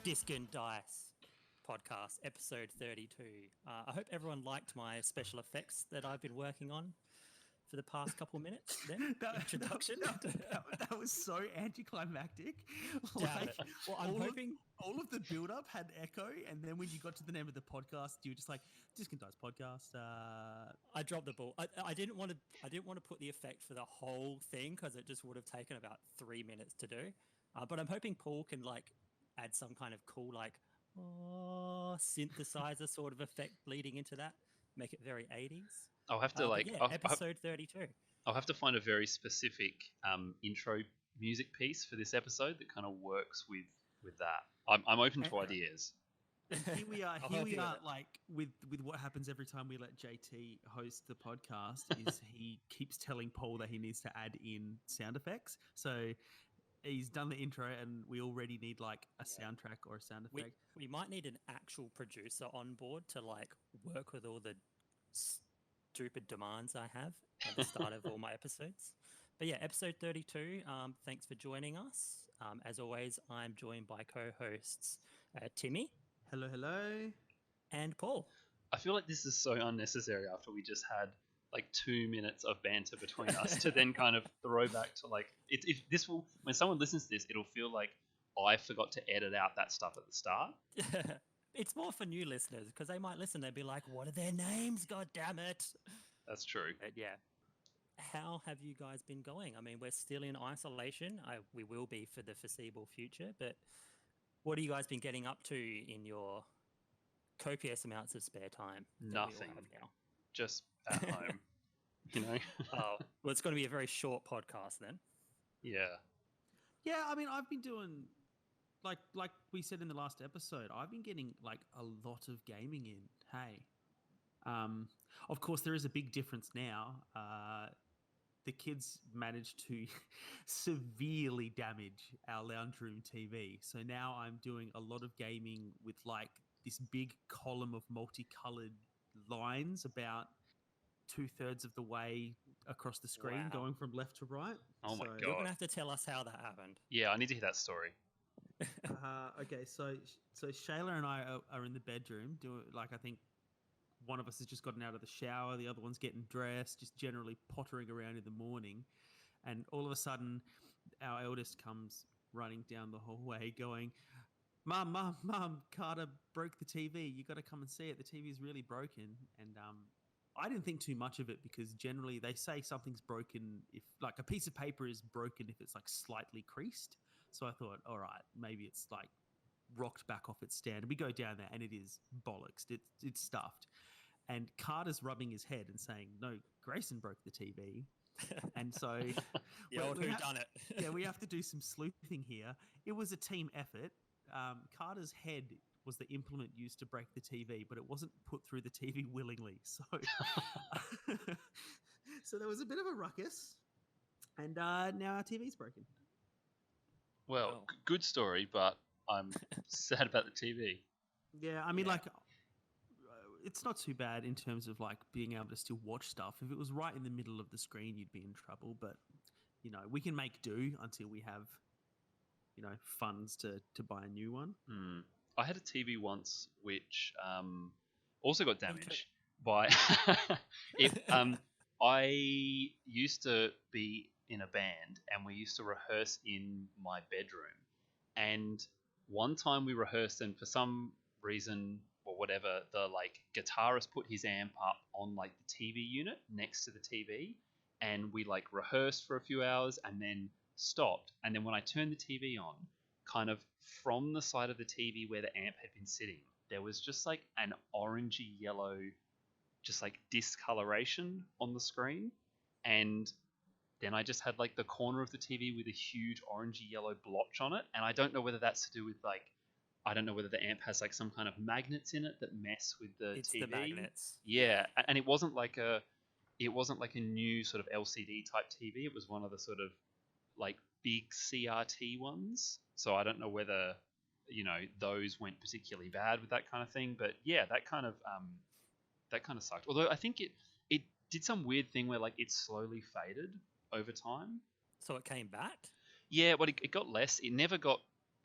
Disc and Dice podcast, episode 32. I hope everyone liked my special effects that I've been working on for the past couple minutes. Then introduction. That was so anticlimactic. Damn it. Well, I'm hoping all of the build-up had echo, and then when you got to the name of the podcast, you were just like Disc and Dice podcast. I dropped the ball. I didn't want to put the effect for the whole thing because it just would have taken about 3 minutes to do. But I'm hoping Paul can add some kind of cool synthesizer sort of effect leading into that, make it very 80s. I'll have to episode 32. I'll have to find a very specific intro music piece for this episode that kind of works with that. I'm open to ideas. And here we are, like with what happens every time we let JT host the podcast is he keeps telling Paul that he needs to add in sound effects. So he's done the intro, and we already need a soundtrack or a sound effect. We might need an actual producer on board to work with all the stupid demands I have at the start of all my episodes. But yeah, episode 32. Thanks for joining us. As always, I'm joined by co-hosts Timmy. Hello. And Paul. I feel like this is so unnecessary after we just had 2 minutes of banter between us to then kind of throw back to when someone listens to this, it'll feel like I forgot to edit out that stuff at the start. It's more for new listeners because they might listen. They'll be like, "What are their names? God damn it!" That's true. But yeah, how have you guys been going? I mean, we're still in isolation. We will be for the foreseeable future. But what have you guys been getting up to in your copious amounts of spare time? Nothing. Now? Just at home. Oh, well, it's going to be a very short podcast then. Yeah, I mean, I've been doing like we said in the last episode, I've been getting a lot of gaming in. Hey, of course there is a big difference now. The kids managed to severely damage our lounge room TV, so now I'm doing a lot of gaming with this big column of multicolored lines about 2/3 of the way across the screen. Wow. Going from left to right. Oh my God. You're gonna have to tell us how that happened. Yeah, I need to hear that story. Okay, so Shayla and I are in the bedroom doing I think one of us has just gotten out of the shower, the other one's getting dressed, just generally pottering around in the morning, and all of a sudden our eldest comes running down the hallway going, Mom, Carter broke the TV. You got to come and see it. The TV is really broken. And I didn't think too much of it because generally they say something's broken if a piece of paper is broken if it's slightly creased. So I thought, all right, maybe it's rocked back off its stand. We go down there and it is bollocks. It's stuffed. And Carter's rubbing his head and saying, no, Grayson broke the TV. And so whodunit. Yeah, we have to do some sleuthing here. It was a team effort. Carter's head was the implement used to break the TV, but it wasn't put through the TV willingly. So, so there was a bit of a ruckus, and now our TV's broken. Well, good story, but I'm sad about the TV. Yeah, I mean, it's not too bad in terms of being able to still watch stuff. If it was right in the middle of the screen, you'd be in trouble. But we can make do until we have funds to buy a new one. I had a TV once which also got damaged by it. I used to be in a band and we used to rehearse in my bedroom. And one time we rehearsed, and for some reason or whatever, the guitarist put his amp up on the TV unit next to the TV, and we rehearsed for a few hours and then stopped. And then when I turned the TV on, kind of from the side of the TV where the amp had been sitting, there was just an orangey yellow, just discoloration on the screen. And then I just had the corner of the TV with a huge orangey yellow blotch on it. And I don't know whether that's to do with I don't know whether the amp has some kind of magnets in it that mess with the TV. It's the magnets. Yeah, and it wasn't a new sort of LCD type TV. It was one of the sort of big CRT ones. So I don't know whether those went particularly bad with that kind of thing. But yeah, that kind of sucked. Although I think it did some weird thing where it slowly faded over time. So it came back? Yeah, but it got less. It never got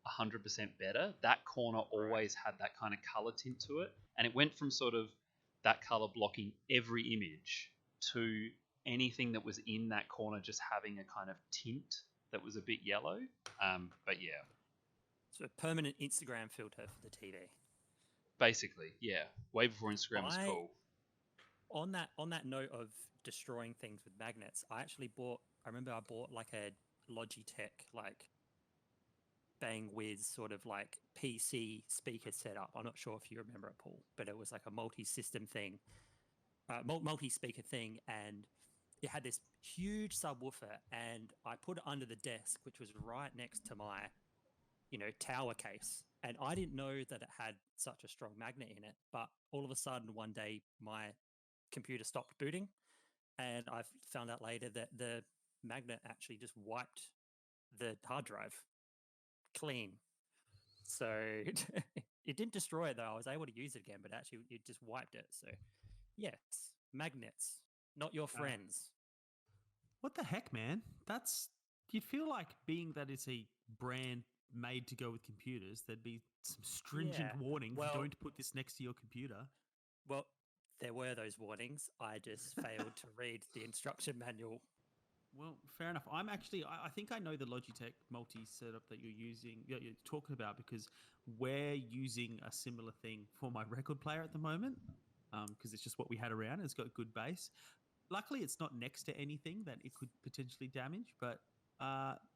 100% better. That corner always had that kind of color tint to it, and it went from sort of that color blocking every image to anything that was in that corner just having a kind of tint that was a bit yellow. But yeah, So a permanent Instagram filter for the TV. basically, yeah, way before Instagram was cool. On that note of destroying things with magnets, I remember I bought like a Logitech like Bang Wiz sort of like PC speaker setup. I'm not sure if you remember it, Paul, but it was like a multi-system thing, multi-speaker thing, and it had this huge subwoofer, and I put it under the desk, which was right next to my, tower case. And I didn't know that it had such a strong magnet in it, but all of a sudden one day my computer stopped booting, and I found out later that the magnet actually just wiped the hard drive clean. So it didn't destroy it though. I was able to use it again, but actually it just wiped it. So yes, magnets, not your friends. What the heck, man? You'd feel like, being that it's a brand made to go with computers, there'd be some stringent warnings. Don't put this next to your computer. Well, there were those warnings. I just failed to read the instruction manual. Well, fair enough. I think I know the Logitech multi setup that you're talking about, because we're using a similar thing for my record player at the moment, because it's just what we had around. It's got good bass. Luckily, it's not next to anything that it could potentially damage, but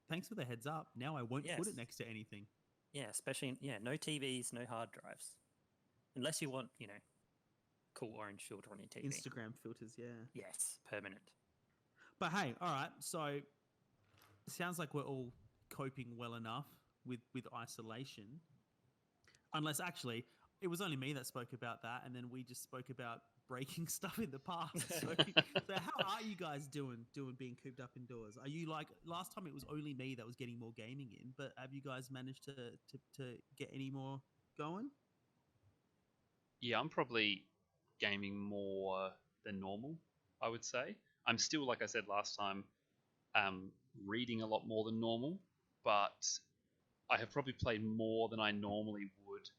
thanks for the heads up. Now I won't put it next to anything. Yeah, especially, no TVs, no hard drives. Unless you want, cool orange filter on your TV. Instagram filters, yeah. Yes, permanent. But hey, all right, so it sounds like we're all coping well enough with isolation. Unless, actually, it was only me that spoke about that, and then we just spoke about breaking stuff in the past. So how are you guys doing being cooped up indoors? Are you like, last time it was only me that was getting more gaming in, but have you guys managed to get any more going? Yeah, I'm probably gaming more than normal, I would say. I'm still, like I said last time, reading a lot more than normal, but I have probably played more than I normally would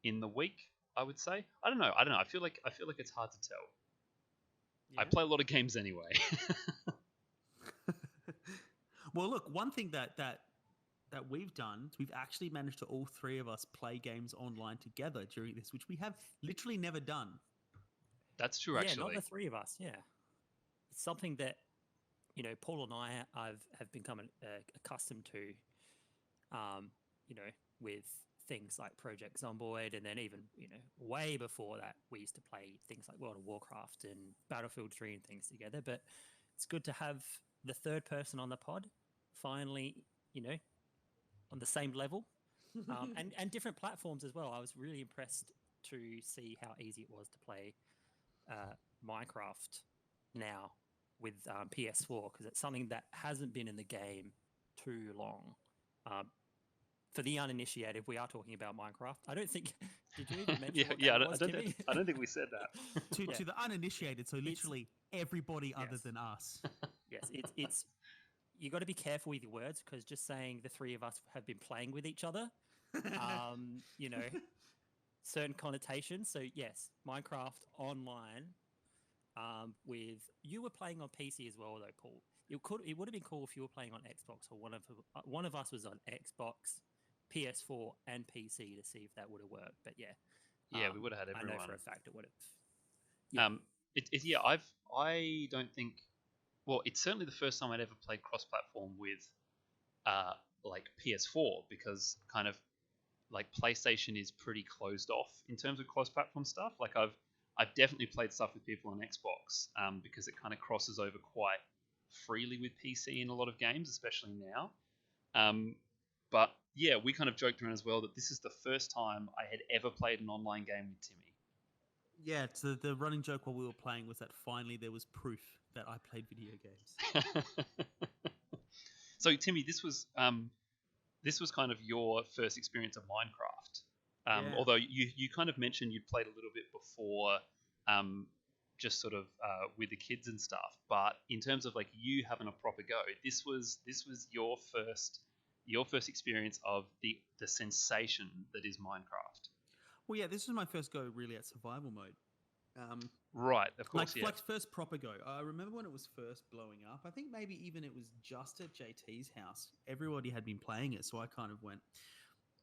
in the week, I would say. I don't know. I feel like it's hard to tell. Yeah. I play a lot of games anyway. Well, look, one thing that we've done, we've actually managed to all three of us play games online together during this, which we have literally never done. That's true, actually. Yeah, not the three of us, yeah. It's something that, Paul and I have become accustomed to, with things like Project Zomboid, and then even, way before that, we used to play things like World of Warcraft and Battlefield 3 and things together. But it's good to have the third person on the pod finally, on the same level, and different platforms as well. I was really impressed to see how easy it was to play Minecraft now with PS4, because it's something that hasn't been in the game too long. For the uninitiated, we are talking about Minecraft. I don't think. Did you even mention what that was, Timmy? I don't think we said that. To the uninitiated, so literally everybody other than us. Yes, it's you got to be careful with your words, because just saying the three of us have been playing with each other, certain connotations. So yes, Minecraft online. With you were playing on PC as well, though, Paul. It would have been cool if you were playing on Xbox, or one of us was on Xbox, PS4, and PC to see if that would have worked. But yeah, we would have had everyone. I know for a fact it would have. Yeah. I don't think. Well, it's certainly the first time I'd ever played cross-platform with, like PS4, because kind of like PlayStation is pretty closed off in terms of cross-platform stuff. Like I've definitely played stuff with people on Xbox, because it kind of crosses over quite freely with PC in a lot of games, especially now. But yeah, we kind of joked around as well that this is the first time I had ever played an online game with Timmy. Yeah, so the running joke while we were playing was that finally there was proof that I played video games. So Timmy, this was kind of your first experience of Minecraft. Yeah. Although you kind of mentioned you'd played a little bit before, just sort of with the kids and stuff. But in terms of like you having a proper go, this was your first your first experience of the sensation that is Minecraft. Well, yeah, this was my first go really at survival mode. Right, of Like, course, yeah. first proper go. I remember when it was first blowing up. I think maybe even it was just at JT's house. Everybody had been playing it, so I kind of went,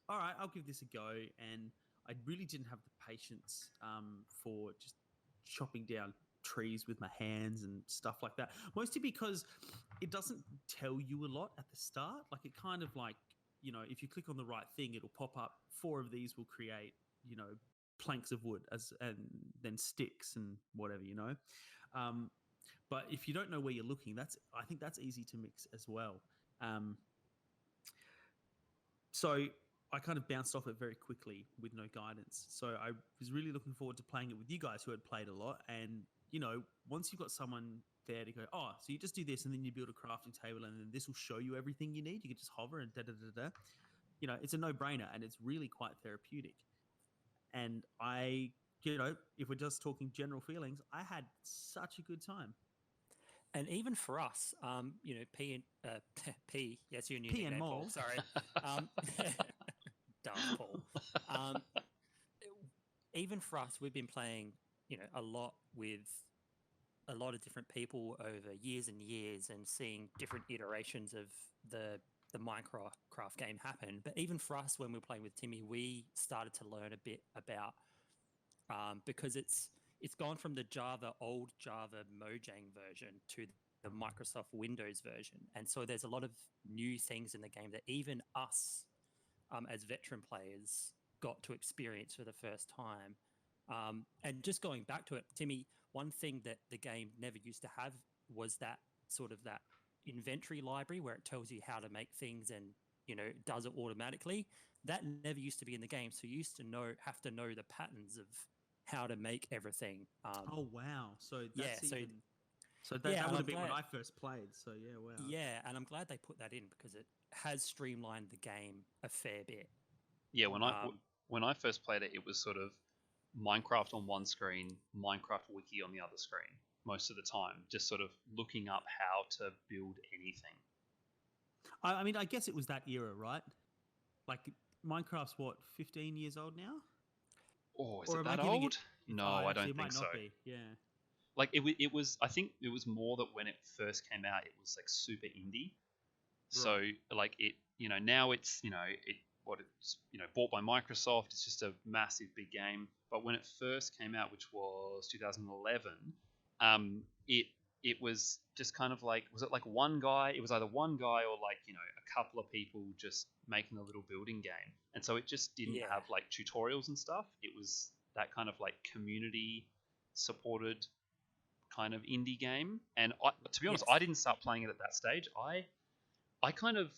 all right, I'll give this a go. And I really didn't have the patience for just chopping down trees with my hands and stuff like that. Mostly because it doesn't tell you a lot at the start. Like, it kind of like, you know, if you click on the right thing, it'll pop up 4 of these will create, you know, planks of wood and then sticks and whatever, you know. But if you don't know where you're looking, I think that's easy to mix as well. So I kind of bounced off it very quickly with no guidance. So I was really looking forward to playing it with you guys who had played a lot. And, you know, once you've got someone there to go, oh, so you just do this and then you build a crafting table and then this will show you everything you need. You can just hover and da-da-da-da. You know, it's a no-brainer and it's really quite therapeutic. And I, you know, if we're just talking general feelings, I had such a good time. And even for us, you know, P, yes, your new P and nickname, Paul. Mole. Sorry, dumb Paul. Even for us, we've been playing, you know, a lot with a lot of different people over years and years, and seeing different iterations of the Minecraft game happen. But even for us, when we were playing with Timmy, we started to learn a bit about because it's gone from the old Java Mojang version to the Microsoft Windows version. And so there's a lot of new things in the game that even us as veteran players got to experience for the first time. And just going back to it, Timmy, one thing that the game never used to have was that sort of that inventory library where it tells you how to make things and, you know, does it automatically. That never used to be in the game. So you used to have to know the patterns of how to make everything. Oh wow! So that's yeah, so that and would I'm have been when glad- I first played. So yeah, wow. Yeah, and I'm glad they put that in because it has streamlined the game a fair bit. Yeah, when I first played it, it was sort of Minecraft on one screen, Minecraft Wiki on the other screen most of the time, just sort of looking up how to build anything. I mean, I guess it was that era, right? Like, Minecraft's what, 15 years old now? Oh, is Or it am I that giving old? No, I actually, don't it think might so. not be. Yeah. Like it was. I think it was more that when it first came out, it was like super indie. So like it, you know, now it's, you know, it's, you know, bought by Microsoft. It's just a massive big game. But when it first came out, which was 2011, it was just kind of like, was it like one guy? It was either one guy or like, you know, a couple of people just making a little building game. And so it just didn't have like tutorials and stuff. It was that kind of like community supported kind of indie game. And to be honest, I didn't start playing it at that stage. I kind of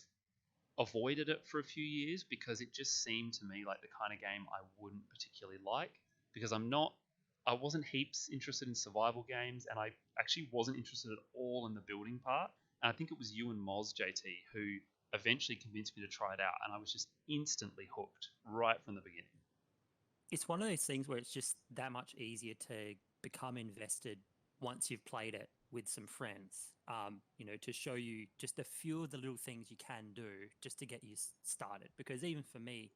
avoided it for a few years because it just seemed to me like the kind of game I wouldn't particularly like, because I wasn't heaps interested in survival games, and I actually wasn't interested at all in the building part. And I think it was you and Moz, JT, who eventually convinced me to try it out, and I was just instantly hooked right from the beginning. It's one of those things where it's just that much easier to become invested once you've played it with some friends, you know, to show you just a few of the little things you can do just to get you started. Because even for me,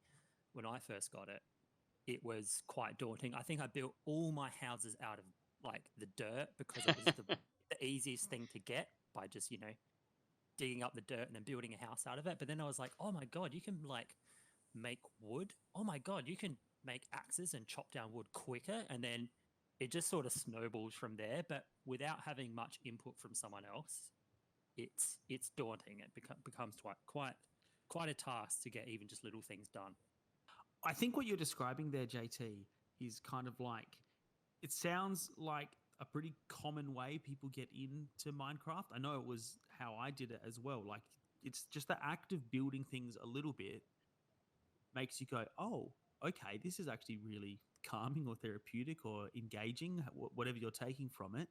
when I first got it, it was quite daunting. I think I built all my houses out of like the dirt because it was the easiest thing to get by just, you know, digging up the dirt and then building a house out of it. But then I was like, oh my God, you can like make wood. Oh my God, you can make axes and chop down wood quicker. And then it just sort of snowballs from there. But without having much input from someone else, it's daunting. It becomes quite a task to get even just little things done. I think what you're describing there, JT, is kind of like, it sounds like a pretty common way people get into Minecraft. I know it was how I did it as well. Like, it's just the act of building things a little bit makes you go, oh, okay, this is actually really calming or therapeutic or engaging, whatever you're taking from it.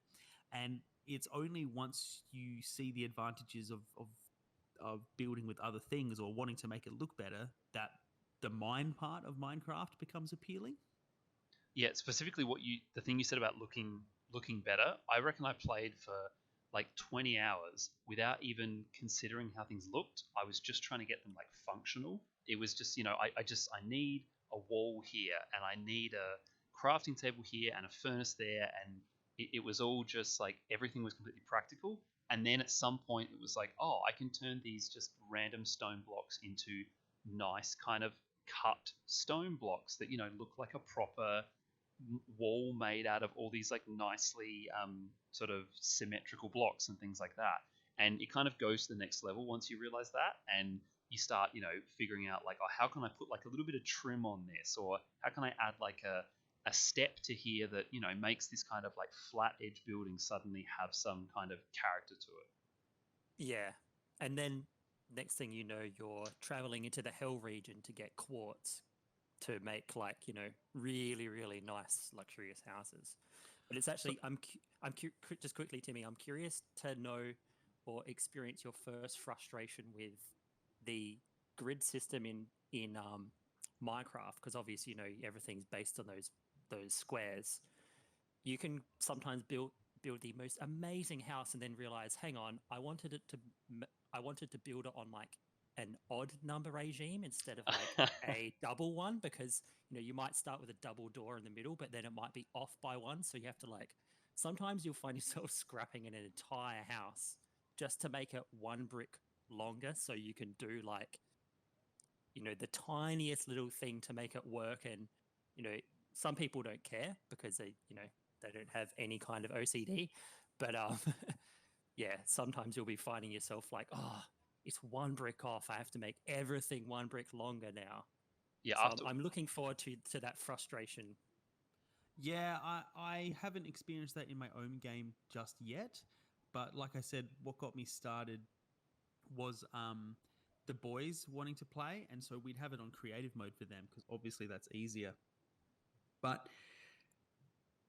And it's only once you see the advantages of building with other things or wanting to make it look better that the mine part of Minecraft becomes appealing. Yeah, specifically the thing you said about looking better. I reckon I played for like 20 hours without even considering how things looked. I was just trying to get them like functional. It was just, I need a wall here, and I need a crafting table here, and a furnace there, and it was all just like everything was completely practical. And then at some point it was like, oh, I can turn these just random stone blocks into nice kind of cut stone blocks that look like a proper wall made out of all these like nicely sort of symmetrical blocks and things like that. And it kind of goes to the next level once you realize that, and you start figuring out like, oh, how can I put like a little bit of trim on this, or how can I add like a step to here that makes this kind of like flat edge building suddenly have some kind of character to it. Yeah. And then next thing you know, you're traveling into the Hell region to get quartz to make like, really, really nice, luxurious houses. But it's actually, just quickly, Timmy, I'm curious to know or experience your first frustration with the grid system in Minecraft, because obviously, everything's based on those squares. You can sometimes build the most amazing house and then realize, hang on, I wanted to build it on like an odd number regime instead of like a double one, because you might start with a double door in the middle, but then it might be off by one, so you have to like, sometimes you'll find yourself scrapping an entire house just to make it one brick longer, so you can do like the tiniest little thing to make it work. And some people don't care because they don't have any kind of OCD, but yeah, sometimes you'll be finding yourself like, oh, it's one brick off, I have to make everything one brick longer now. Yeah, so I'm looking forward to that frustration. Yeah, I haven't experienced that in my own game just yet, but like I said, what got me started was the boys wanting to play, and so we'd have it on creative mode for them because obviously that's easier. But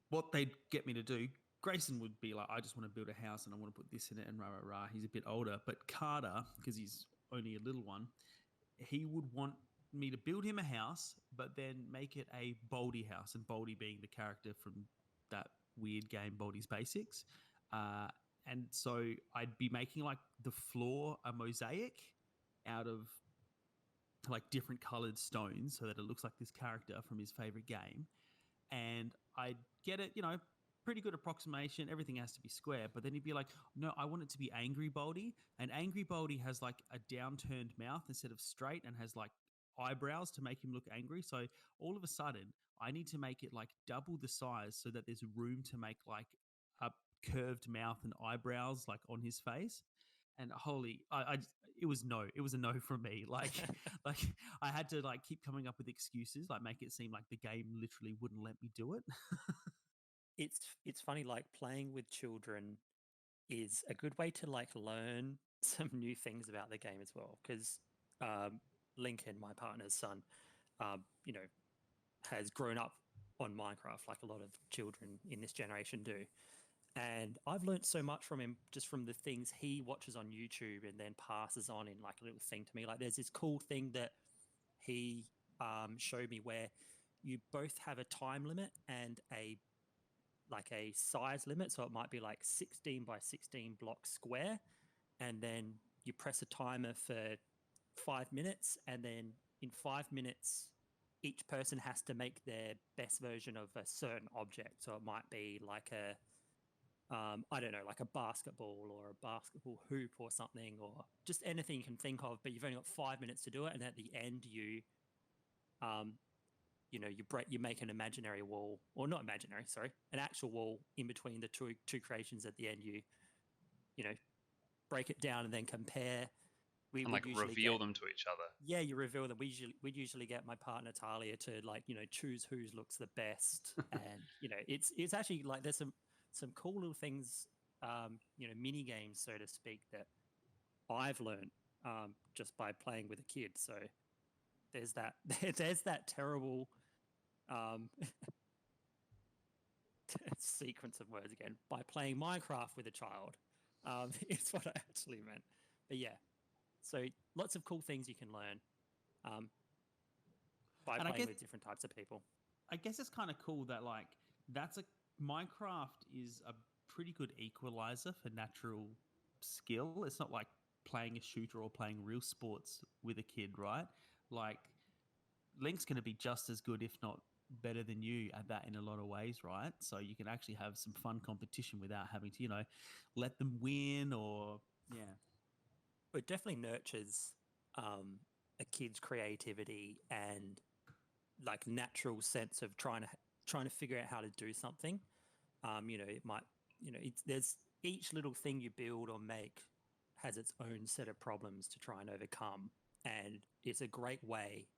what they'd get me to do, Grayson would be like, I just want to build a house and I want to put this in it and rah, rah, rah. He's a bit older. But Carter, because he's only a little one, he would want me to build him a house, but then make it a Baldy house. And Baldy being the character from that weird game, Baldy's Basics. And so I'd be making like the floor a mosaic out of like different colored stones so that it looks like this character from his favorite game. And I'd get it, pretty good approximation. Everything has to be square. But then he'd be like, no, I want it to be Angry Baldy. And Angry Baldy has like a downturned mouth instead of straight and has like eyebrows to make him look angry. So all of a sudden, I need to make it like double the size so that there's room to make like a curved mouth and eyebrows like on his face. And it was a no from me. Like I had to like keep coming up with excuses, like make it seem like the game literally wouldn't let me do it. It's funny, like playing with children is a good way to like learn some new things about the game as well, because Lincoln, my partner's son, you know, has grown up on Minecraft like a lot of children in this generation do. And I've learned so much from him just from the things he watches on YouTube and then passes on in like a little thing to me. Like there's this cool thing that he showed me where you both have a time limit and a size limit. So it might be like 16 by 16 block square. And then you press a timer for 5 minutes. And then in 5 minutes, each person has to make their best version of a certain object. So it might be like I don't know, like a basketball or a basketball hoop or something, or just anything you can think of, but you've only got 5 minutes to do it. And at the end, you make an imaginary wall, or not imaginary, sorry, an actual wall in between the two creations. At the end, you break it down and then compare. We and like reveal them to each other. Yeah, you reveal them. We usually get my partner Talia to like choose whose looks the best, and it's actually like there's some cool little things, mini games, so to speak, that I've learned just by playing with a kid. So there's that there's that terrible sequence of words again, by playing Minecraft with a child. It's what I actually meant. But yeah, so lots of cool things you can learn by playing with different types of people. I guess it's kind of cool that like that's Minecraft is a pretty good equalizer for natural skill. It's not like playing a shooter or playing real sports with a kid, right? Like Link's going to be just as good, if not better than you at that in a lot of ways, right? So you can actually have some fun competition without having to, let them win or It definitely nurtures a kid's creativity and like natural sense of trying to figure out how to do something. It might, there's each little thing you build or make has its own set of problems to try and overcome, and it's a great way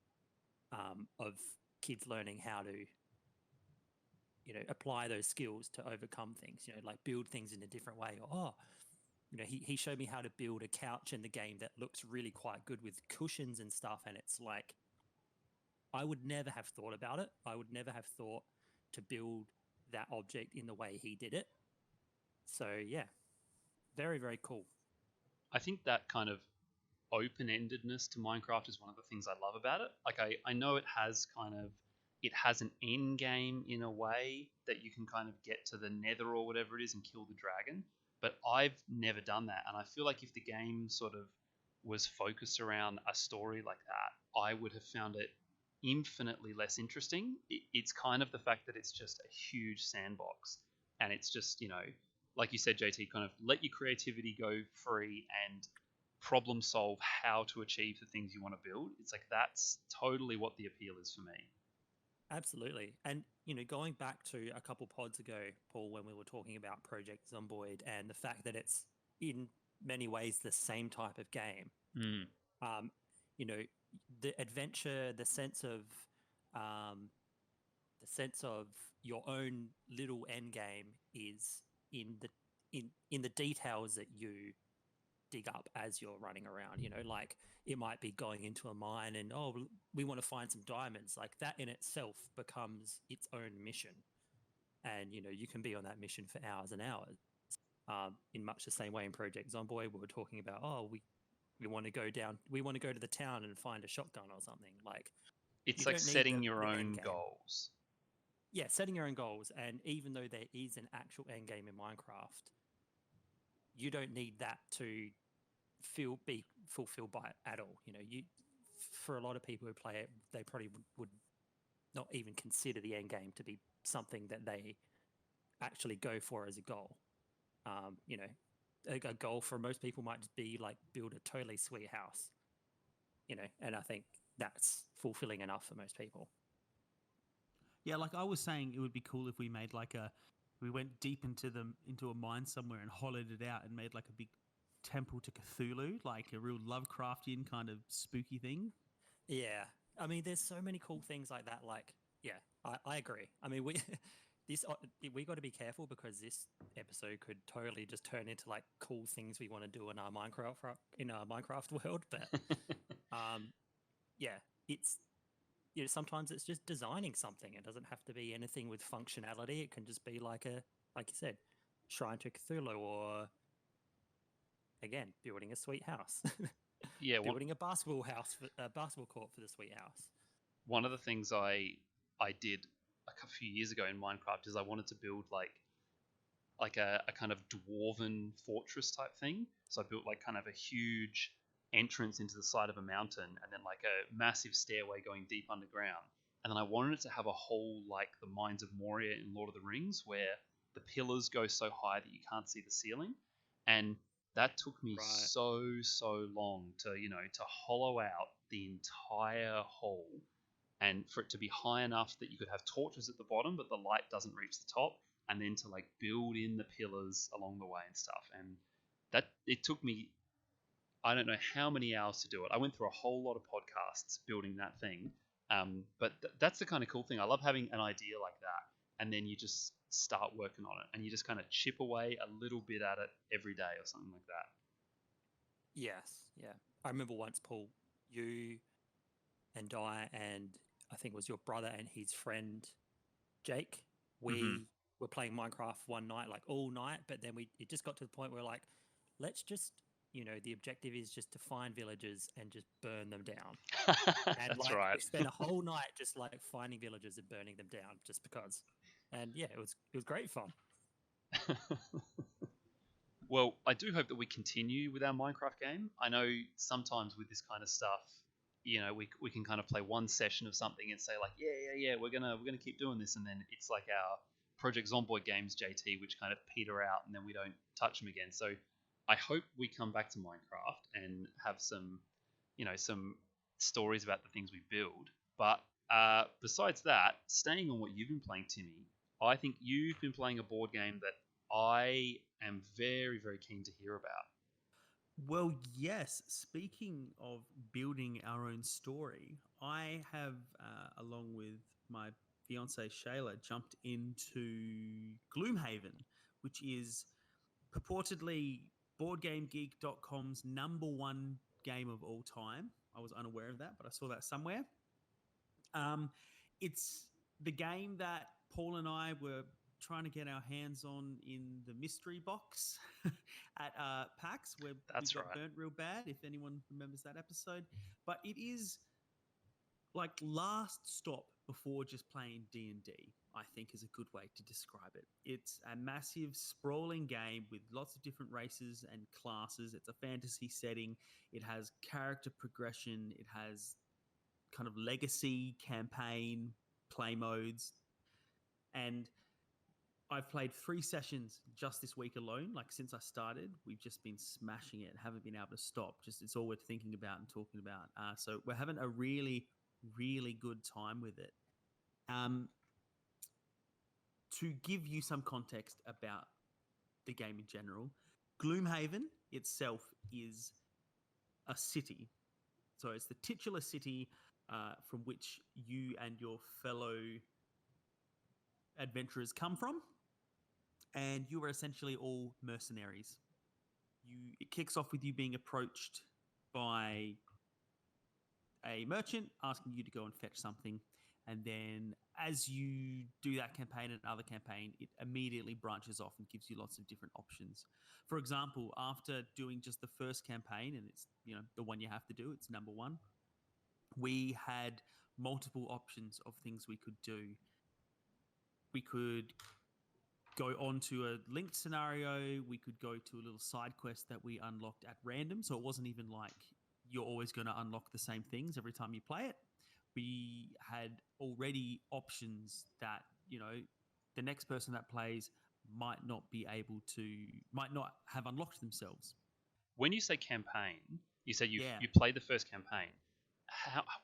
of kids learning how to, apply those skills to overcome things. Like build things in a different way. Or, he showed me how to build a couch in the game that looks really quite good with cushions and stuff, and it's like I would never have thought about it. I would never have thought to build that object in the way he did it. So yeah, very, very cool. I think that kind of open-endedness to Minecraft is one of the things I love about it. Like I know it has an end game in a way that you can kind of get to the nether or whatever it is and kill the dragon, but I've never done that, and I feel like if the game sort of was focused around a story like that, I would have found it infinitely less interesting. It's kind of the fact that it's just a huge sandbox, and it's just, like you said, JT, kind of let your creativity go free and problem solve how to achieve the things you want to build. It's like that's totally what the appeal is for me. Absolutely. And, going back to a couple pods ago, Paul, when we were talking about Project Zomboid and the fact that it's in many ways the same type of game, the adventure, the sense of your own little end game is in the details that you dig up as you're running around. Like it might be going into a mine and we want to find some diamonds. Like that in itself becomes its own mission, and you can be on that mission for hours and hours. In much the same way in Project Zomboid, we were talking about we want to go to the town and find a shotgun or something. Like it's like setting your own goals. Yeah, setting your own goals. And even though there is an actual end game in Minecraft, you don't need that to be fulfilled by it at all. For a lot of people who play it, they probably would not even consider the end game to be something that they actually go for as a goal. A goal for most people might just be like build a totally sweet house, and I think that's fulfilling enough for most people. Yeah, like I was saying, it would be cool if we made we went deep into a mine somewhere and hollowed it out and made like a big temple to Cthulhu, like a real Lovecraftian kind of spooky thing. Yeah, I mean, there's so many cool things like that. Like, yeah, I agree. I mean, we got to be careful because this episode could totally just turn into like cool things we want to do in our Minecraft world. But yeah, it's sometimes it's just designing something. It doesn't have to be anything with functionality. It can just be like you said, shrine to Cthulhu, or again, building a sweet house. Yeah, building a basketball court for the sweet house. One of the things I did a few years ago in Minecraft is I wanted to build like a kind of dwarven fortress type thing. So I built like kind of a huge entrance into the side of a mountain, and then like a massive stairway going deep underground. And then I wanted it to have a hole like the Mines of Moria in Lord of the Rings, where the pillars go so high that you can't see the ceiling. And that took me so long to hollow out the entire hole, and for it to be high enough that you could have torches at the bottom but the light doesn't reach the top, and then to like build in the pillars along the way and stuff. And that it took me, I don't know how many hours to do it. I went through a whole lot of podcasts building that thing. But that's the kind of cool thing. I love having an idea like that, and then you just start working on it, and you just kind of chip away a little bit at it every day or something like that. Yes, yeah. I remember once, Paul, you and I think it was your brother and his friend Jake, we were playing Minecraft one night, like all night, but then it just got to the point where like, let's just, the objective is just to find villages and just burn them down. And that's like, right. we spent a whole night just like finding villages and burning them down just because. And yeah, it was great fun. Well, I do hope that we continue with our Minecraft game. I know sometimes with this kind of stuff, we can kind of play one session of something and say like, yeah, we're gonna keep doing this, and then it's like our Project Zomboid games, JT, which kind of peter out and then we don't touch them again. So I hope we come back to Minecraft and have some stories about the things we build. But besides that, staying on what you've been playing, Timmy, I think you've been playing a board game that I am very, very keen to hear about. Well, yes. Speaking of building our own story, I have, along with my fiance Shayla, jumped into Gloomhaven, which is purportedly BoardGameGeek.com's number one game of all time. I was unaware of that, but I saw that somewhere. It's the game that Paul and I were trying to get our hands on in the mystery box at PAX, where That's we got right. burnt real bad, if anyone remembers that episode. But it is like last stop before just playing D&D, I think is a good way to describe it. It's a massive sprawling game with lots of different races and classes. It's a fantasy setting. It has character progression. It has kind of legacy campaign play modes. And I've played 3 sessions just this week alone. Like since I started, we've just been smashing it. Haven't been able to stop. Just it's all we're thinking about and talking about. So we're having a really, really good time with it. To give you some context about the game in general, Gloomhaven itself is a city. So it's the titular city from which you and your fellow adventurers come from, and you are essentially all mercenaries. It kicks off with you being approached by a merchant asking you to go and fetch something, and then as you do that campaign and another campaign, it immediately branches off and gives you lots of different options. For example, after doing just the first campaign, and it's the one you have to do, it's number 1, we had multiple options of things we could do. We could go on to a linked scenario. We could go to a little side quest that we unlocked at random. So it wasn't even like you're always going to unlock the same things every time you play it. We had already options that, the next person that plays might not have unlocked themselves. When you say campaign, you said you Yeah. you played the first campaign.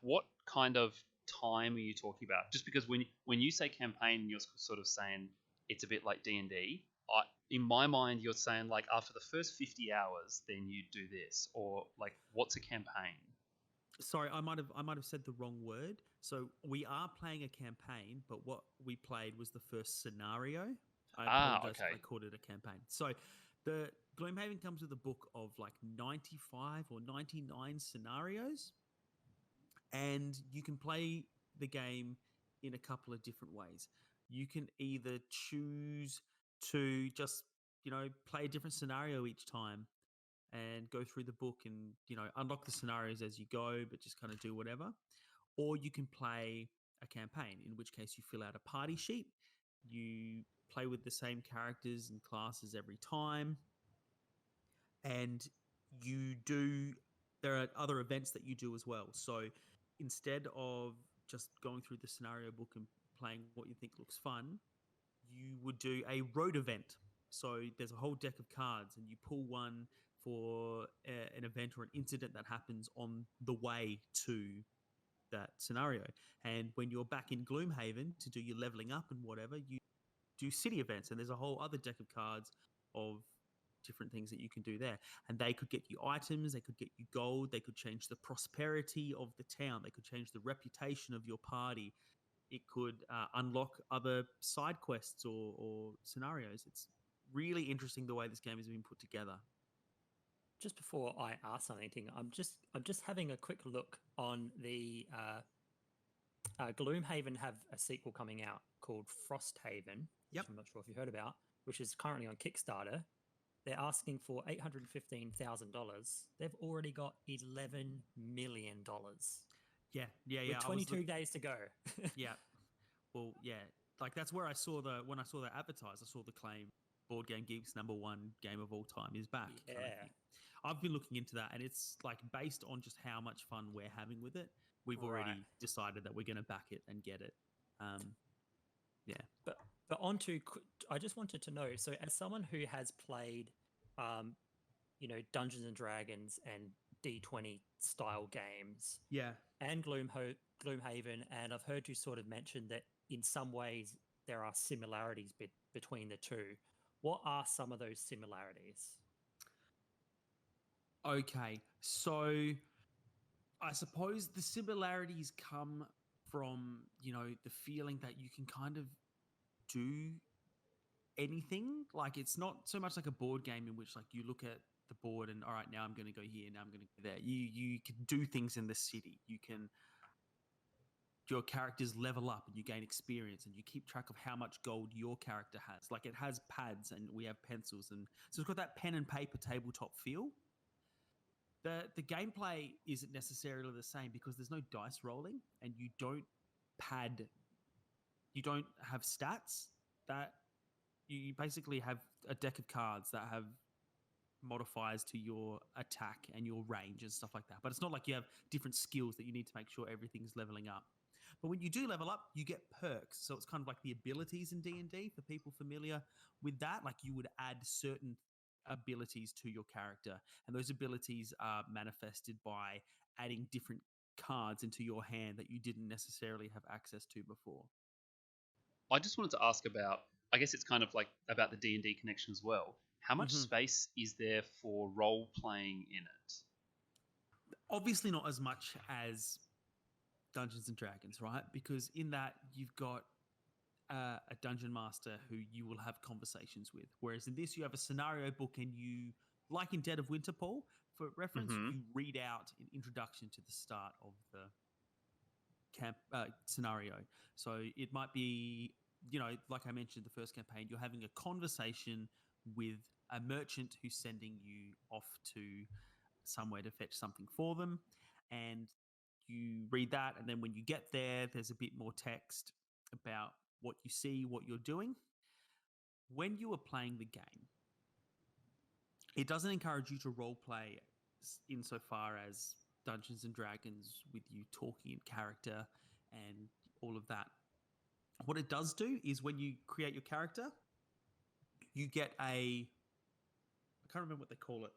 What kind of time are you talking about? Just because when you say campaign, you're sort of saying it's a bit like D&D. In my mind, you're saying like after the first 50 hours, then you do this, or like what's a campaign? Sorry, I might have said the wrong word. So we are playing a campaign, but what we played was the first scenario. I apologize Okay. if I called it a campaign. So the Gloomhaven comes with a book of like 95 or 99 scenarios, and you can play the game in a couple of different ways. You can either choose to just, play a different scenario each time and go through the book and, unlock the scenarios as you go, but just kind of do whatever. Or you can play a campaign, in which case you fill out a party sheet. You play with the same characters and classes every time. And there are other events that you do as well. So instead of just going through the scenario book and playing what you think looks fun, you would do a road event. So there's a whole deck of cards, and you pull one for an event or an incident that happens on the way to that scenario. And when you're back in Gloomhaven to do your leveling up and whatever, you do city events, and there's a whole other deck of cards of different things that you can do there. And they could get you items, they could get you gold, they could change the prosperity of the town, they could change the reputation of your party. It could unlock other side quests or scenarios. It's really interesting the way this game has been put together. Just before I ask something, I'm just having a quick look on the Gloomhaven have a sequel coming out called Frosthaven, Yep. which I'm not sure if you heard about, which is currently on Kickstarter. They're asking for $815,000. They've already got $11 million. Yeah. With 22 days to go. Yeah. Well, yeah. Like that's where when I saw that advertised, I saw the claim Board Game Geek's #1 game of all time is back. Kind of Yeah. thing. I've been looking into that, and it's like based on just how much fun we're having with it, we've Right. already decided that we're going to back it and get it. Yeah. But I just wanted to know. So, as someone who has played, Dungeons and Dragons and D20 style games, Yeah. and Gloomhaven, and I've heard you sort of mention that in some ways there are similarities between the two. What are some of those similarities? Okay. So I suppose the similarities come from, the feeling that you can kind of do anything. Like it's not so much like a board game in which like you look at the board and all right, now I'm going to go here, now I'm going to go there. You can do things in the city. Your characters level up and you gain experience and you keep track of how much gold your character has. Like it has pads and we have pencils, and so it's got that pen and paper tabletop feel. The gameplay isn't necessarily the same because there's no dice rolling and you don't have stats. That you basically have a deck of cards that have modifiers to your attack and your range and stuff like that. But it's not like you have different skills that you need to make sure everything's leveling up. But when you do level up, you get perks. So it's kind of like the abilities in D&D for people familiar with that. Like you would add certain abilities to your character, and those abilities are manifested by adding different cards into your hand that you didn't necessarily have access to before. I just wanted to ask about, I guess it's kind of like about the D&D connection as well. How much space is there for role playing in it? Obviously not as much as Dungeons and Dragons, right? Because in that you've got a dungeon master who you will have conversations with, whereas in this you have a scenario book and you, like in Dead of Winter, Paul, for reference, you read out an introduction to the start of the camp scenario. So it might be, like I mentioned, the first campaign, you're having a conversation with a merchant who's sending you off to somewhere to fetch something for them, and you read that, and then when you get there, there's a bit more text about what you see, what you're doing. When you are playing the game, it doesn't encourage you to role play insofar as Dungeons and Dragons with you talking in character and all of that. What it does do is when you create your character, you get I can't remember what they call it,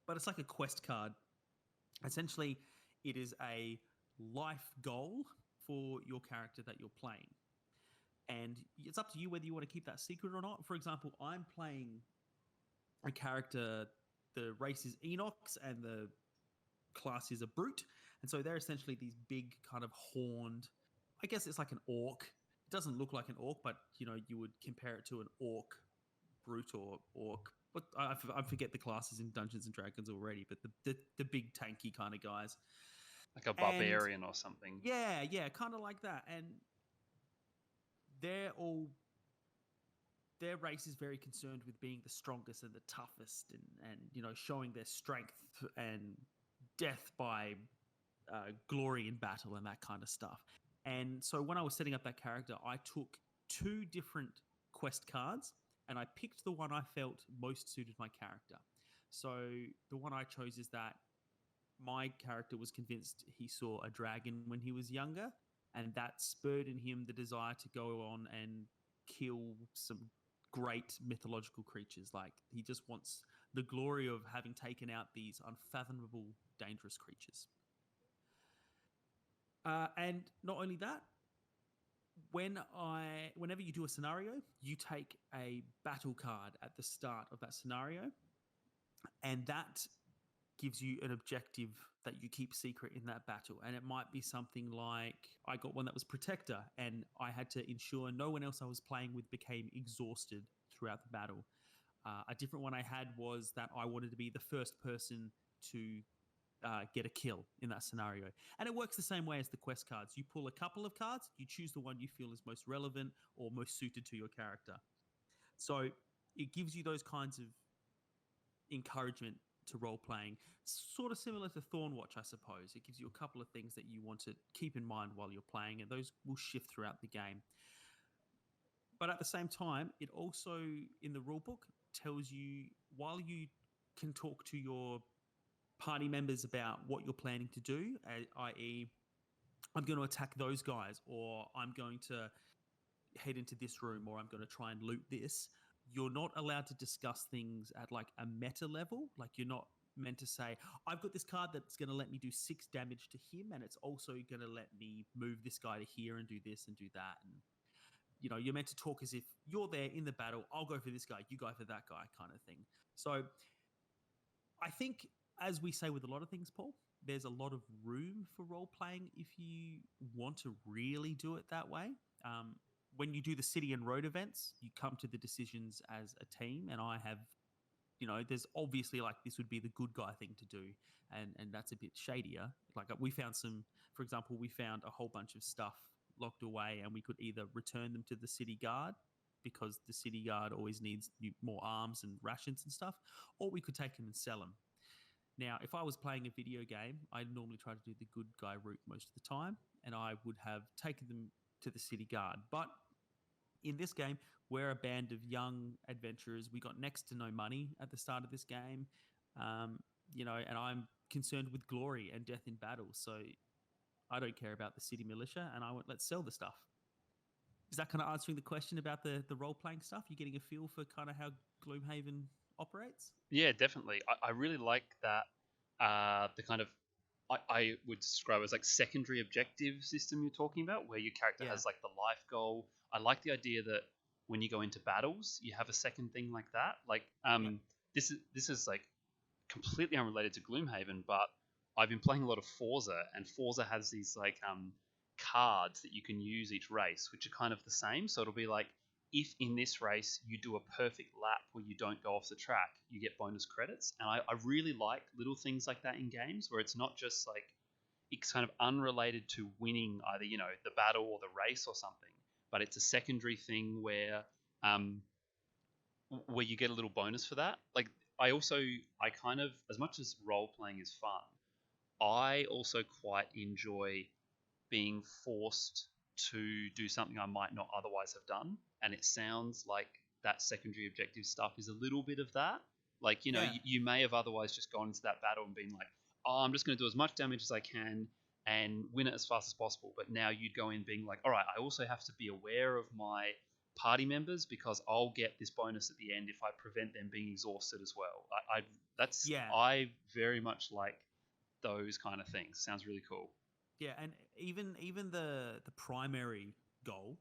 but it's like a quest card. Essentially, it is a life goal for your character that you're playing. And it's up to you whether you want to keep that secret or not. For example, I'm playing a character, the race is Enox and the class is a brute. And so they're essentially these big kind of horned, I guess it's like an orc. It doesn't look like an orc, but you would compare it to an orc brute or orc. But I forget the classes in Dungeons and Dragons already, but the big tanky kind of guys. Like a barbarian or something. Yeah, kind of like that. And their race is very concerned with being the strongest and the toughest and showing their strength and death by glory in battle and that kind of stuff. And so when I was setting up that character, I took 2 different quest cards and I picked the one I felt most suited my character. So the one I chose is that my character was convinced he saw a dragon when he was younger, and that spurred in him the desire to go on and kill some great mythological creatures. Like he just wants the glory of having taken out these unfathomable, dangerous creatures. And not only that, whenever you do a scenario, you take a battle card at the start of that scenario, and that gives you an objective that you keep secret in that battle. And it might be something like, I got one that was Protector, and I had to ensure no one else I was playing with became exhausted throughout the battle. A different one I had was that I wanted to be the first person to get a kill in that scenario. And it works the same way as the quest cards. You pull a couple of cards, you choose the one you feel is most relevant or most suited to your character. So it gives you those kinds of encouragement to role playing, sort of similar to Thornwatch, I suppose. It gives you a couple of things that you want to keep in mind while you're playing, and those will shift throughout the game. But at the same time, it also, in the rulebook, tells you while you can talk to your party members about what you're planning to do, i.e., I'm going to attack those guys, or I'm going to head into this room, or I'm going to try and loot this. You're not allowed to discuss things at like a meta level. Like you're not meant to say, I've got this card that's going to let me do 6 damage to him, and it's also going to let me move this guy to here and do this and do that. And you know, you're meant to talk as if you're there in the battle. I'll go for this guy, you go for that guy, kind of thing. So I think, as we say with a lot of things, Paul, there's a lot of room for role playing if you want to really do it that way. When you do the city and road events, you come to the decisions as a team, and I have, you know, there's obviously like this would be the good guy thing to do, and that's a bit shadier. Like we found some, for example, we found a whole bunch of stuff locked away, and we could either return them to the city guard because the city guard always needs more arms and rations and stuff, or we could take them and sell them. Now, if I was playing a video game, I'd normally try to do the good guy route most of the time, and I would have taken them to the city guard. But in this game, we're a band of young adventurers. We got next to no money at the start of this game, you know, and I'm concerned with glory and death in battle. So I don't care about the city militia, and I went, let's sell the stuff. Is that kind of answering the question about the role-playing stuff? You're getting a feel for kind of how Gloomhaven operates? Yeah, definitely. I really like that. The kind of I would describe as like secondary objective system you're talking about, where your character has like the life goal. I like the idea that when you go into battles, you have a second thing like that. Like this is like completely unrelated to Gloomhaven, but I've been playing a lot of Forza, and Forza has these like cards that you can use each race, which are kind of the same. So it'll be like, if in this race you do a perfect lap where you don't go off the track, you get bonus credits. And I really like little things like that in games, where it's not just like, it's kind of unrelated to winning either, you know, the battle or the race or something, but it's a secondary thing where you get a little bonus for that. Like I kind of, as much as role playing is fun, I also quite enjoy being forced to do something I might not otherwise have done. And it sounds like that secondary objective stuff is a little bit of that. Like, you know, you may have otherwise just gone into that battle and been like, oh, I'm just going to do as much damage as I can and win it as fast as possible. But now you'd go in being like, all right, I also have to be aware of my party members because I'll get this bonus at the end if I prevent them being exhausted as well. I very much like those kind of things. Sounds really cool. Yeah, and even the primary goal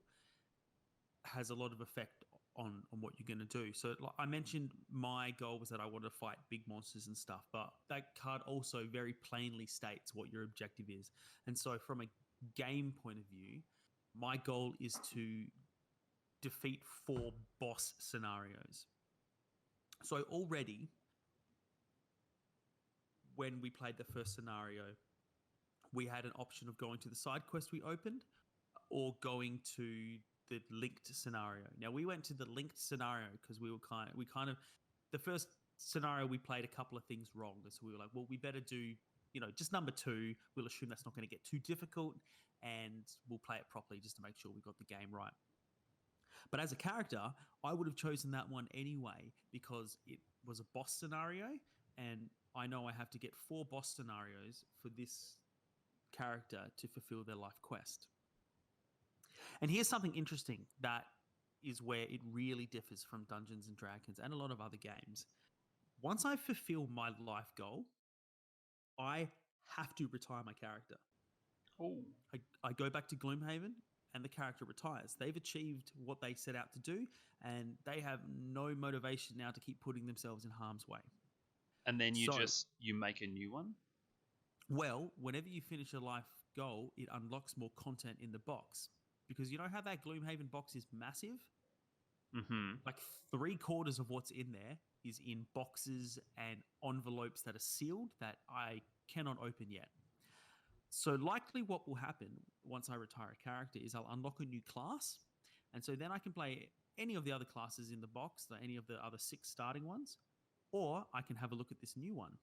has a lot of effect on what you're going to do. So like I mentioned, my goal was that I wanted to fight big monsters and stuff, but that card also very plainly states what your objective is. And so from a game point of view, my goal is to defeat 4 boss scenarios. So already, when we played the first scenario, we had an option of going to the side quest we opened or going to the linked scenario. Now we went to the linked scenario because we kind of the first scenario we played a couple of things wrong. So we were like, well, we better do, you know, just number 2. We'll assume that's not going to get too difficult and we'll play it properly just to make sure we got the game right. But as a character, I would have chosen that one anyway because it was a boss scenario, and I know I have to get 4 boss scenarios for this character to fulfill their life quest. And here's something interesting that is where it really differs from Dungeons and Dragons and a lot of other games. Once I fulfill my life goal, I have to retire my character. Oh. I go back to Gloomhaven and the character retires. They've achieved what they set out to do, and they have no motivation now to keep putting themselves in harm's way. And then you make a new one? Well, whenever you finish a life goal, it unlocks more content in the box. Because you know how that Gloomhaven box is massive? Mm-hmm. Like 3/4 of what's in there is in boxes and envelopes that are sealed that I cannot open yet. So likely what will happen once I retire a character is I'll unlock a new class. And so then I can play any of the other classes in the box, any of the other 6 starting ones, or I can have a look at this new one.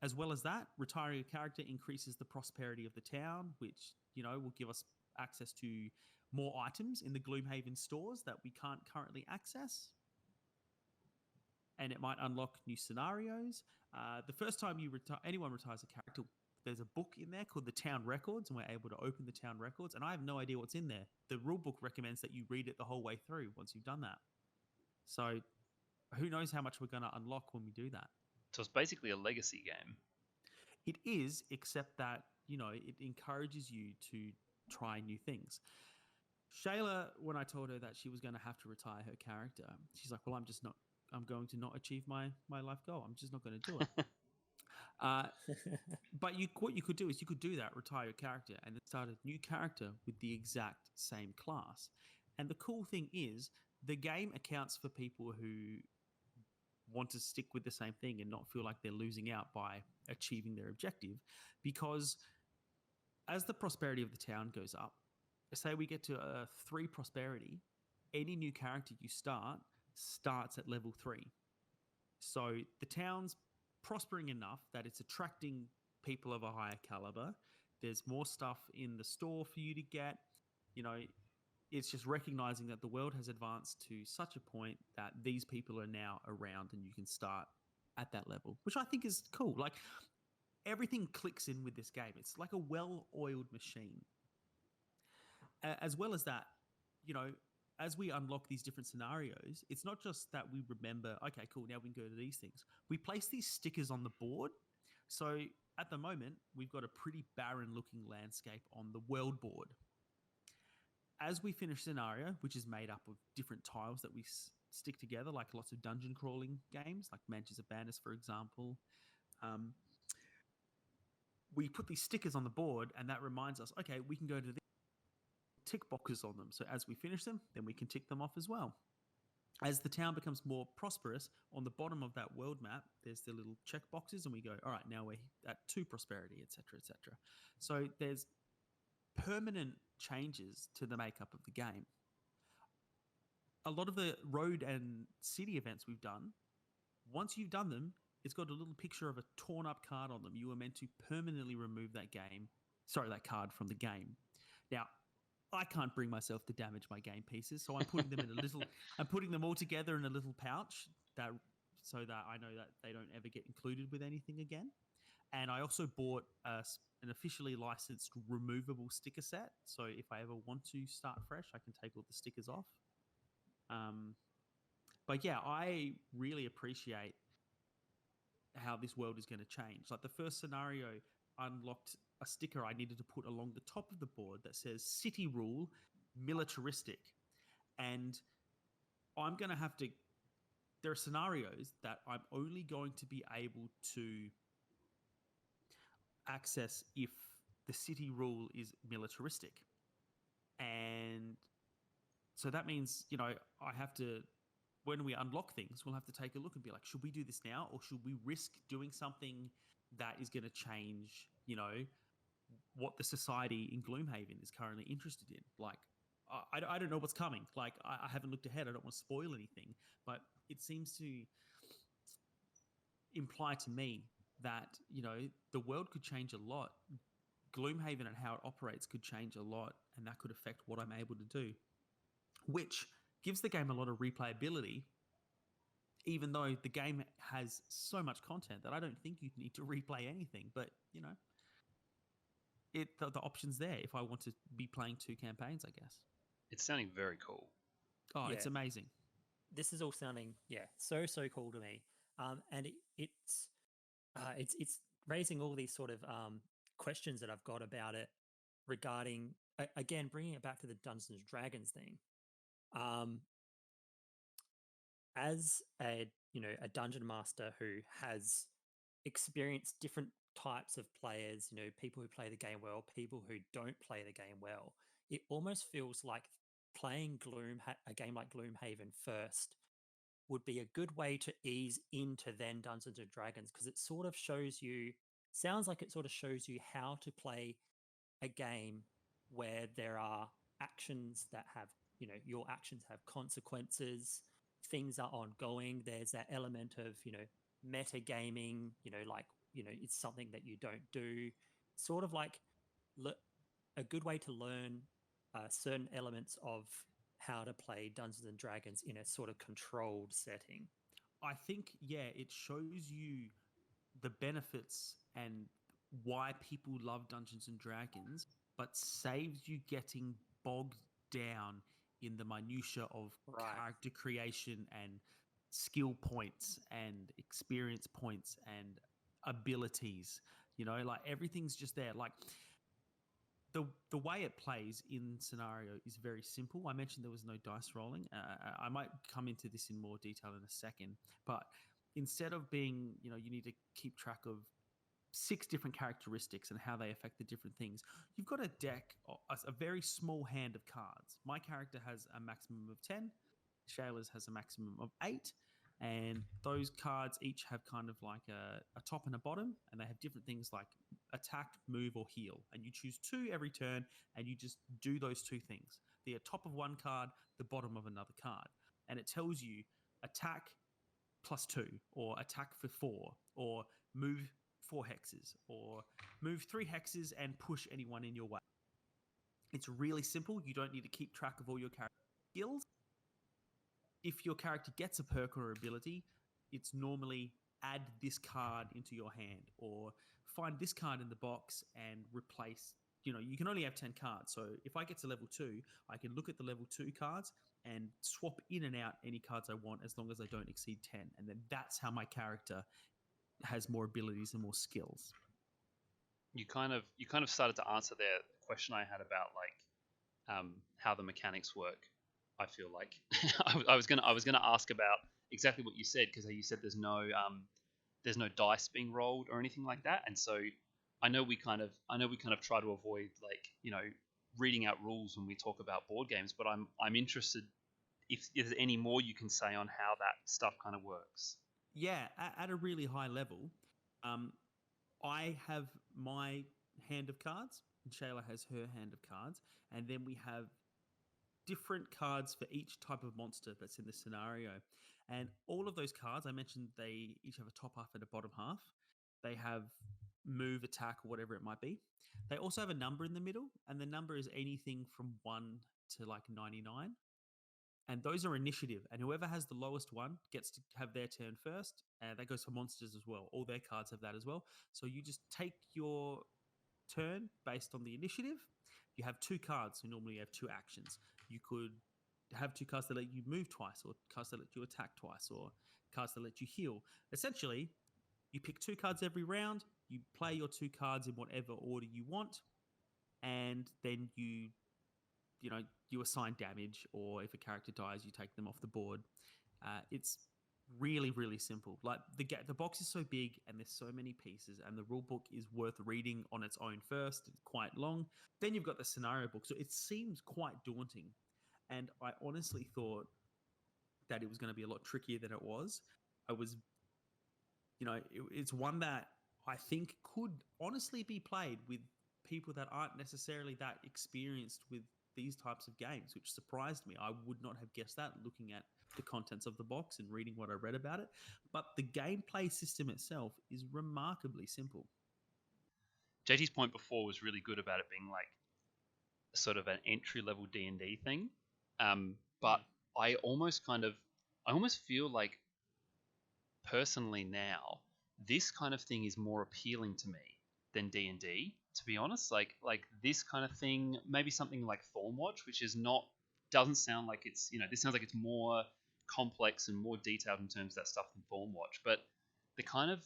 As well as that, retiring a character increases the prosperity of the town, which, you know, will give us access to more items in the Gloomhaven stores that we can't currently access. And it might unlock new scenarios. The first time anyone retires a character, there's a book in there called the Town Records, and we're able to open the Town Records. And I have no idea what's in there. The rule book recommends that you read it the whole way through once you've done that. So who knows how much we're going to unlock when we do that. So it's basically a legacy game. It is, except that, it encourages you to try new things. Shayla, when I told her that she was going to have to retire her character, she's like, well, I'm going to not achieve my life goal. I'm just not going to do it. But what you could do is you could do that, retire your character, and then start a new character with the exact same class. And the cool thing is the game accounts for people who want to stick with the same thing and not feel like they're losing out by achieving their objective, because as the prosperity of the town goes up, say we get to 3 prosperity, any new character you starts at level 3. So the town's prospering enough that it's attracting people of a higher caliber. There's more stuff in the store for you to get. It's just recognizing that the world has advanced to such a point that these people are now around and you can start at that level, which I think is cool. Like, everything clicks in with this game. It's like a well-oiled machine. As well as that, as we unlock these different scenarios, it's not just that we remember, okay, cool, now we can go to these things. We place these stickers on the board. So at the moment, we've got a pretty barren-looking landscape on the world board. As we finish scenario, which is made up of different tiles that we stick together, like lots of dungeon crawling games, like Mansions of Madness, for example, we put these stickers on the board, and that reminds us, okay, we can go to the tick boxes on them. So as we finish them, then we can tick them off as well. As the town becomes more prosperous, on the bottom of that world map, there's the little check boxes, and we go, all right, now we're at 2 prosperity, etc., etc. So there's permanent changes to the makeup of the game. A lot of the road and city events we've done, once you've done them, it's got a little picture of a torn up card on them. You were meant to permanently remove that card from the game. Now, I can't bring myself to damage my game pieces, so I'm putting them I'm putting them all together in a little pouch so that I know that they don't ever get included with anything again. And I also bought an officially licensed removable sticker set. So if I ever want to start fresh, I can take all the stickers off. But yeah, I really appreciate how this world is going to change. Like, the first scenario unlocked a sticker I needed to put along the top of the board that says city rule militaristic. And I'm going to have to, there are scenarios that I'm only going to be able to access if the city rule is militaristic. And so that means, I have to, when we unlock things, we'll have to take a look and be like, should we do this now, or should we risk doing something that is going to change, what the society in Gloomhaven is currently interested in? Like, I don't know what's coming. Like, I haven't looked ahead. I don't want to spoil anything, but it seems to imply to me that, the world could change a lot. Gloomhaven and how it operates could change a lot, and that could affect what I'm able to do, which gives the game a lot of replayability, even though the game has so much content that I don't think you need to replay anything. But, the option's there if I want to be playing 2 campaigns, I guess. It's sounding very cool. Oh, Yeah. It's amazing. This is all sounding, so cool to me. And it's raising all these sort of questions that I've got about it regarding, again, bringing it back to the Dungeons and Dragons thing. As a dungeon master who has experienced different types of players, people who play the game well, people who don't play the game well, it almost feels like playing a game like Gloomhaven first would be a good way to ease into then Dungeons and Dragons, because it sort of shows you how to play a game where there are actions that have, your actions have consequences, things are ongoing. There's that element of, metagaming, it's something that you don't do. Sort of like a good way to learn certain elements of how to play Dungeons and Dragons in a sort of controlled setting. I think, yeah, it shows you the benefits and why people love Dungeons and Dragons, but saves you getting bogged down in the minutia of Right. character creation and skill points and experience points and abilities. Like everything's just there. Like the way it plays in scenario is very simple. I mentioned there was no dice rolling. I might come into this in more detail in a second, but instead of being, you need to keep track of 6 different characteristics and how they affect the different things, you've got a deck, a very small hand of cards. My character has a maximum of 10. Shayla's has a maximum of 8. And those cards each have kind of like a top and a bottom, and they have different things like attack, move, or heal. And you choose 2 every turn, and you just do those 2 things. The top of one card, the bottom of another card. And it tells you attack +2, or attack for 4, or move 4 hexes, or move 3 hexes and push anyone in your way. It's really simple. You don't need to keep track of all your character skills. If your character gets a perk or ability, it's normally add this card into your hand, or find this card in the box and replace. You can only have 10 cards. So if I get to level 2, I can look at the level 2 cards and swap in and out any cards I want as long as I don't exceed 10. And then that's how my character has more abilities and more skills. You kind of started to answer the question I had about like how the mechanics work. I feel like I was gonna ask about exactly what you said, because you said there's no dice being rolled or anything like that, and so I know we kind of try to avoid like reading out rules when we talk about board games, but I'm interested if there's any more you can say on how that stuff kind of works. Yeah, at a really high level, I have my hand of cards, and Shayla has her hand of cards, and then we have different cards for each type of monster that's in the scenario. And all of those cards, I mentioned, they each have a top half and a bottom half. They have move, attack, or whatever it might be. They also have a number in the middle, and the number is anything from 1 to like 99. And those are initiative, and whoever has the lowest one gets to have their turn first. That goes for monsters as well. All their cards have that as well. So you just take your turn based on the initiative. You have 2 cards, so normally you have 2 actions. You could have 2 cards that let you move twice, or cards that let you attack twice, or cards that let you heal. Essentially, you pick 2 cards every round, you play your 2 cards in whatever order you want, and then you assign damage, or if a character dies, you take them off the board. It's really, really simple. Like the box is so big and there's so many pieces, and the rule book is worth reading on its own first. It's quite long. Then you've got the scenario book, so it seems quite daunting. And I honestly thought that it was going to be a lot trickier than it was. It's one that I think could honestly be played with people that aren't necessarily that experienced with these types of games, which surprised me. I would not have guessed that looking at the contents of the box and reading what I read about it. But the gameplay system itself is remarkably simple. JT's point before was really good about it being like sort of an entry level D&D thing. But I almost feel like personally now this kind of thing is more appealing to me than D&D, to be honest. Like this kind of thing, maybe something like Thornwatch, which doesn't sound like it's, this sounds like it's more complex and more detailed in terms of that stuff than Thornwatch. But the kind of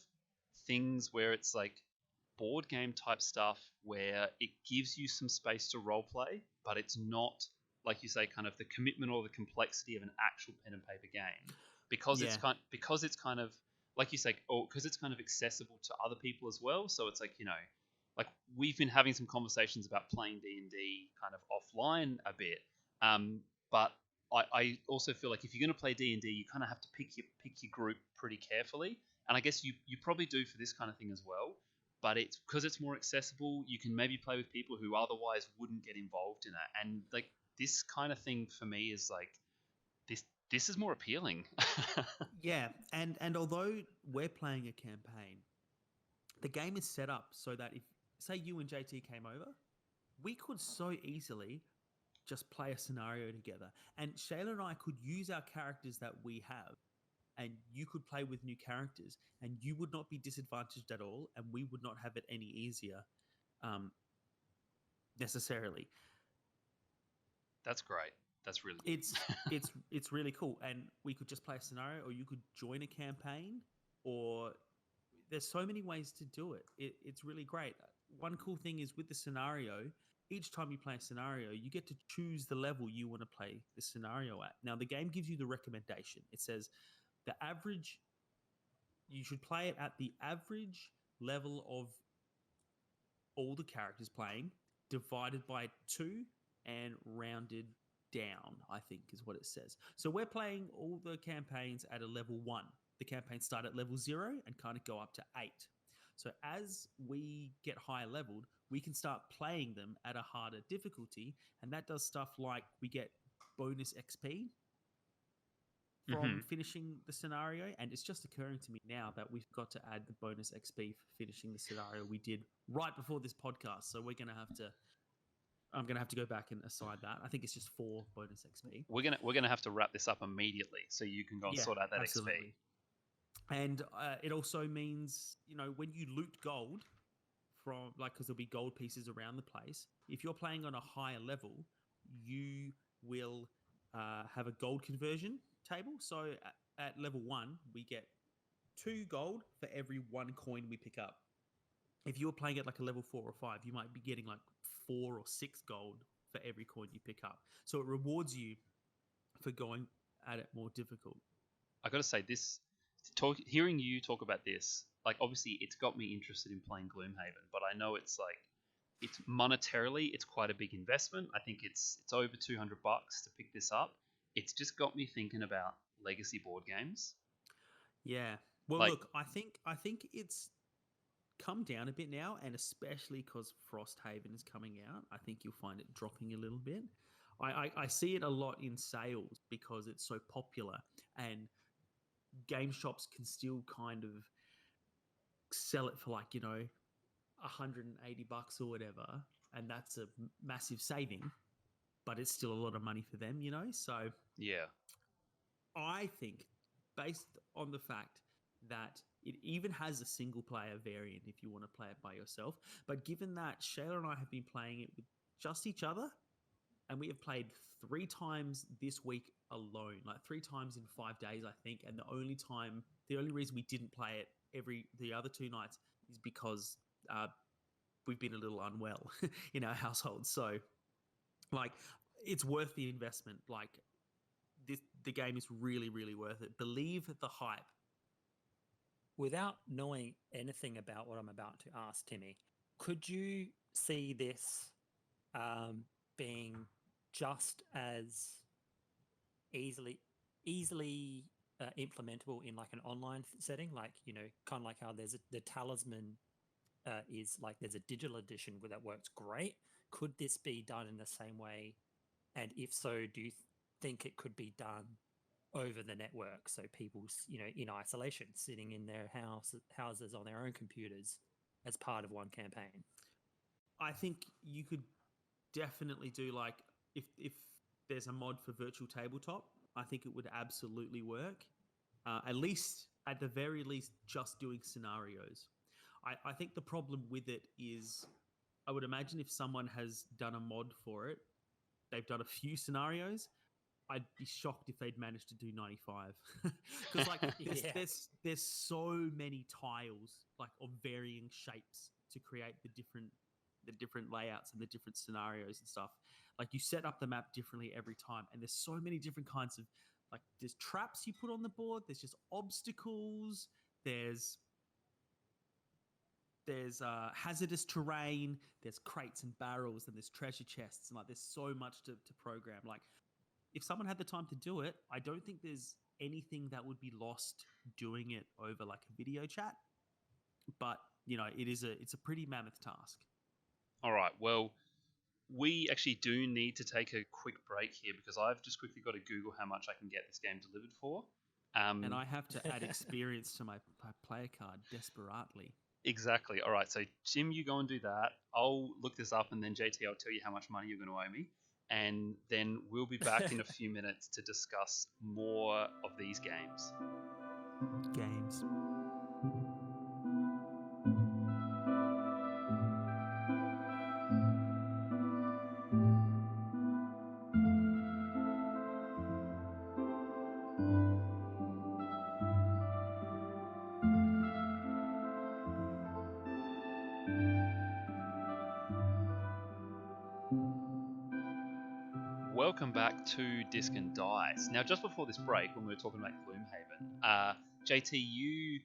things where it's like board game type stuff where it gives you some space to role play, but it's not, like you say, kind of the commitment or the complexity of an actual pen and paper game, because it's kind of like you say, or because it's kind of accessible to other people as well. So it's like, like we've been having some conversations about playing D&D kind of offline a bit, but I also feel like if you're going to play D&D, you kind of have to pick your group pretty carefully, and I guess you probably do for this kind of thing as well. But it's because it's more accessible, you can maybe play with people who otherwise wouldn't get involved in it. And like this kind of thing for me is like this is more appealing. Yeah, and although we're playing a campaign, the game is set up so that if, say, you and JT came over, we could so easily just play a scenario together. And Shayla and I could use our characters that we have, and you could play with new characters, and you would not be disadvantaged at all, and we would not have it any easier, necessarily. That's great. That's really good. It's really cool, and we could just play a scenario, or you could join a campaign, or there's so many ways to do it. It's really great. One cool thing is with the scenario, each time you play a scenario, you get to choose the level you want to play the scenario at. Now, the game gives you the recommendation. It says the average, you should play it at the average level of all the characters playing, divided by 2 and rounded down, I think is what it says. So we're playing all the campaigns at a level 1. The campaigns start at level 0 and kind of go up to 8. So as we get higher leveled, we can start playing them at a harder difficulty, and that does stuff like we get bonus XP from finishing the scenario, and it's just occurring to me now that we've got to add the bonus XP for finishing the scenario we did right before this podcast. So I'm gonna have to go back and assign that. I think it's just 4 bonus XP. We're gonna have to wrap this up immediately so you can go and sort out that absolutely. XP. And it also means, when you loot gold from, because there'll be gold pieces around the place. If you're playing on a higher level, you will have a gold conversion table. So at level 1, we get 2 gold for every 1 coin we pick up. If you're playing at like a level 4 or 5, you might be getting like 4 or 6 gold for every coin you pick up. So it rewards you for going at it more difficult. I got to say, hearing you talk about this, like obviously it's got me interested in playing Gloomhaven, but I know it's monetarily it's quite a big investment. I think it's over $200 to pick this up. It's just got me thinking about legacy board games. Yeah. Well, look, I think it's come down a bit now, and especially because Frosthaven is coming out, I think you'll find it dropping a little bit. I see it a lot in sales because it's so popular, and game shops can still kind of sell it for like, $180 or whatever, and that's a massive saving, but it's still a lot of money for them, So yeah, I think based on the fact that it even has a single player variant if you want to play it by yourself, but given that Shayla and I have been playing it with just each other, and we have played 3 times this week alone, like 3 times in 5 days, I think. And the only reason we didn't play it the other 2 nights is because we've been a little unwell in our household. So, it's worth the investment. The game is really, really worth it. Believe the hype. Without knowing anything about what I'm about to ask, Timmy, could you see this being just as easily implementable in like an online setting, like kind of like how there's the talisman is like there's a digital edition where that works great. Could this be done in the same way? And if so, do you think it could be done over the network, so people in isolation, sitting in their houses on their own computers as part of one campaign? I think you could definitely do, like, if there's a mod for virtual tabletop, I think it would absolutely work. At the very least, just doing scenarios. I think the problem with it is, I would imagine if someone has done a mod for it, they've done a few scenarios, I'd be shocked if they'd managed to do 95. Because there's so many tiles, like, of varying shapes to create the different layouts and the different scenarios and stuff. Like, you set up the map differently every time, and there's so many different kinds of, like, there's traps you put on the board, there's just obstacles, there's hazardous terrain, there's crates and barrels, and there's treasure chests, and like there's so much to program. Like, if someone had the time to do it, I don't think there's anything that would be lost doing it over like a video chat. But it's a pretty mammoth task. All right, well, we actually do need to take a quick break here because I've just quickly got to Google how much I can get this game delivered for. And I have to add experience to my player card desperately. Exactly. All right, so Tim, you go and do that. I'll look this up, and then JT, I'll tell you how much money you're going to owe me. and then we'll be back in a few minutes to discuss more of these games. Games. Welcome back to Disc and Dice. Now, just before this break, when we were talking about Gloomhaven, JT, you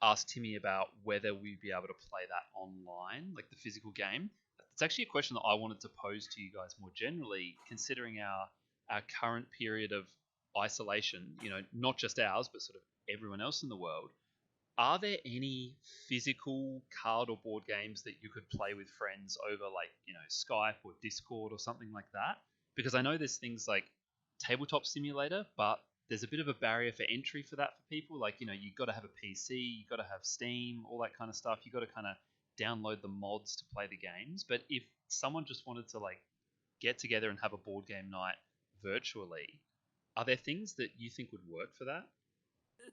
asked Timmy about whether we'd be able to play that online, like the physical game. It's actually a question that I wanted to pose to you guys more generally, considering our current period of isolation, not just ours, but sort of everyone else in the world. Are there any physical card or board games that you could play with friends over, like, Skype or Discord or something like that? Because I know there's things like Tabletop Simulator, but there's a bit of a barrier for entry for that for people. Like, you've got to have a PC, you've got to have Steam, all that kind of stuff. You've got to kind of download the mods to play the games. But if someone just wanted to, like, get together and have a board game night virtually, are there things that you think would work for that?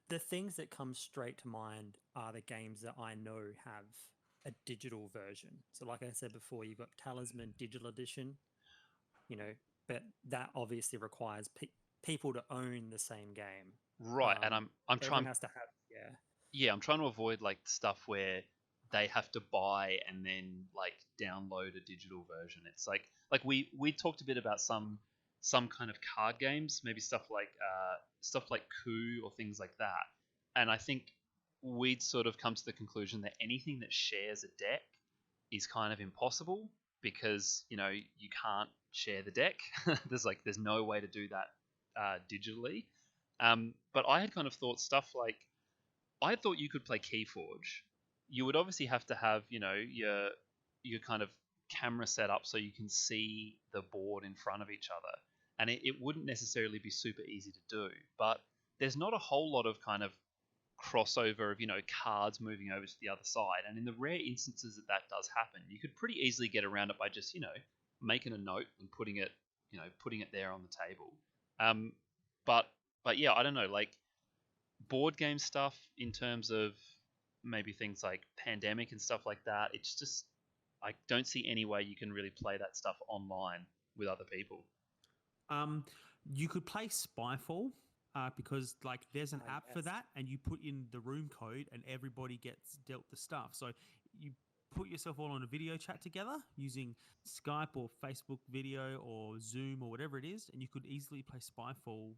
The things that come straight to mind are the games that I know have a digital version. So like I said before, you've got Talisman Digital Edition, but that obviously requires people to own the same game. Right, and I'm trying. Everyone has to have, Yeah, I'm trying to avoid like stuff where they have to buy and then like download a digital version. It's like we talked a bit about some kind of card games, maybe stuff like Coup or things like that. And I think we'd sort of come to the conclusion that anything that shares a deck is kind of impossible because you can't share the deck. there's no way to do that digitally. But I had kind of thought stuff like I thought you could play Keyforge. You would obviously have to have your kind of camera set up so you can see the board in front of each other, and it wouldn't necessarily be super easy to do. But there's not a whole lot of kind of crossover of cards moving over to the other side, and in the rare instances that does happen, you could pretty easily get around it by just making a note and putting it there on the table. But yeah, I don't know, like board game stuff in terms of maybe things like Pandemic and stuff like that. It's just I don't see any way you can really play that stuff online with other people. You could play Spyfall because like there's an app for that, and you put in the room code, and everybody gets dealt the stuff. So you put yourself all on a video chat together using Skype or Facebook video or Zoom or whatever it is, and you could easily play Spyfall.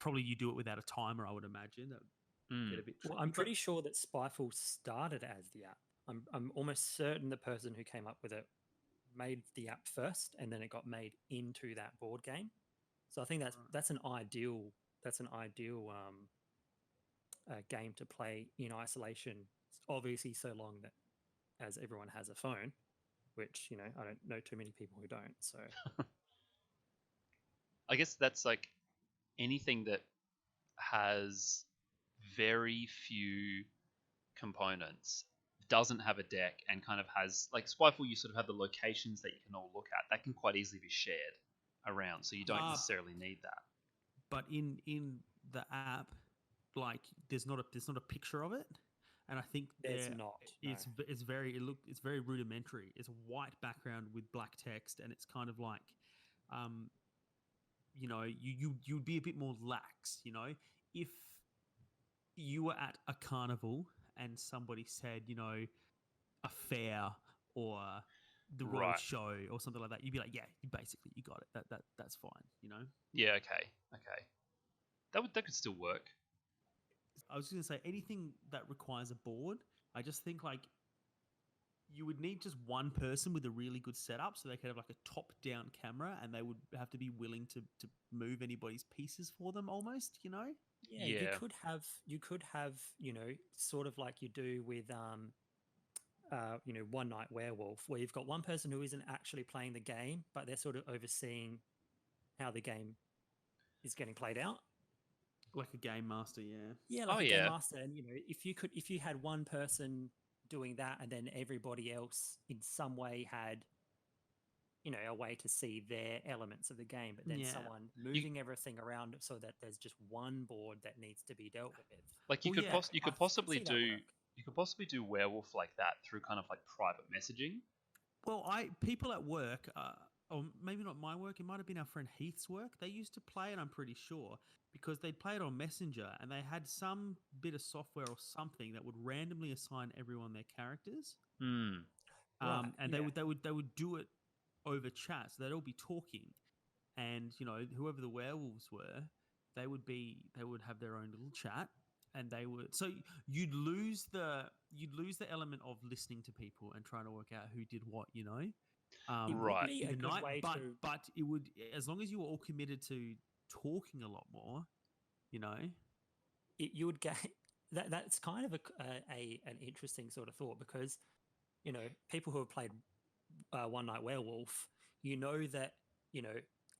Probably you do it without a timer, I would imagine. That would get a bit tricky. Well, I'm pretty sure that Spyfall started as the app. I'm almost certain the person who came up with it made the app first, and then it got made into that board game. So I think that's an ideal game to play in isolation. Obviously, so long that as everyone has a phone, which I don't know too many people who don't. So I guess that's like anything that has very few components, doesn't have a deck, and kind of has like Spyfall, you sort of have the locations that you can all look at. That can quite easily be shared around, so you don't necessarily need that. But in the app, like there's not a picture of it, and I think there's not. No. It's very rudimentary. It's a white background with black text, and it's kind of like, you'd be a bit more lax. If you were at a carnival and somebody said, a fair or the road show or something like that, you'd be like, yeah, you got it. That's fine, Yeah, okay. That could still work. I was going to say anything that requires a board. I just think like you would need just one person with a really good setup, so they could have like a top-down camera, and they would have to be willing to move anybody's pieces for them, almost. Yeah, you could have sort of like you do with One Night Werewolf, where you've got one person who isn't actually playing the game, but they're sort of overseeing how the game is getting played out. Like a game master, yeah. Yeah, like a game master. And if you had one person doing that, and then everybody else in some way had a way to see their elements of the game, but then Yeah. someone moving everything around so that there's just one board that needs to be dealt with. Like you Well, could yeah, you I could can possibly see that do work. you could possibly do werewolf like that through kind of like private messaging. Well, people at work, or maybe not my work, it might have been our friend Heath's work. They used to play it, I'm pretty sure, because they'd play it on Messenger, and they had some bit of software or something that would randomly assign everyone their characters. Hmm. Right, And yeah. they would do it over chat, so they'd all be talking, and whoever the werewolves were, they would have their own little chat, and they would you'd lose the element of listening to people and trying to work out who did what, It would Right. be in a the good night, way to. but it would, as long as you were all committed to talking a lot more, You would get that's kind of an interesting sort of thought, because people who have played One Night Werewolf, that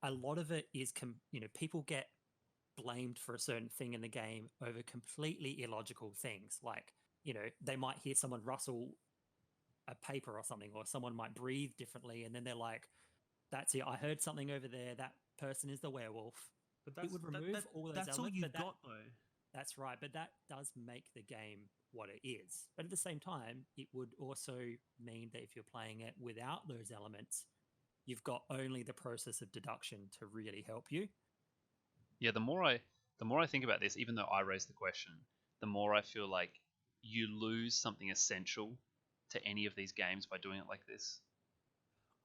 a lot of it is people get blamed for a certain thing in the game over completely illogical things, like they might hear someone rustle a paper or something, or someone might breathe differently, and then they're like, that's it, I heard something over there, that person is the werewolf. but It would remove all those that's all elements, you've but got though. that's right, but that does make the game what it is. But at the same time, it would also mean that if you're playing it without those elements, you've got only the process of deduction to really help you. Yeah, the more I think about this, even though I raised the question, the more I feel like you lose something essential to any of these games by doing it like this.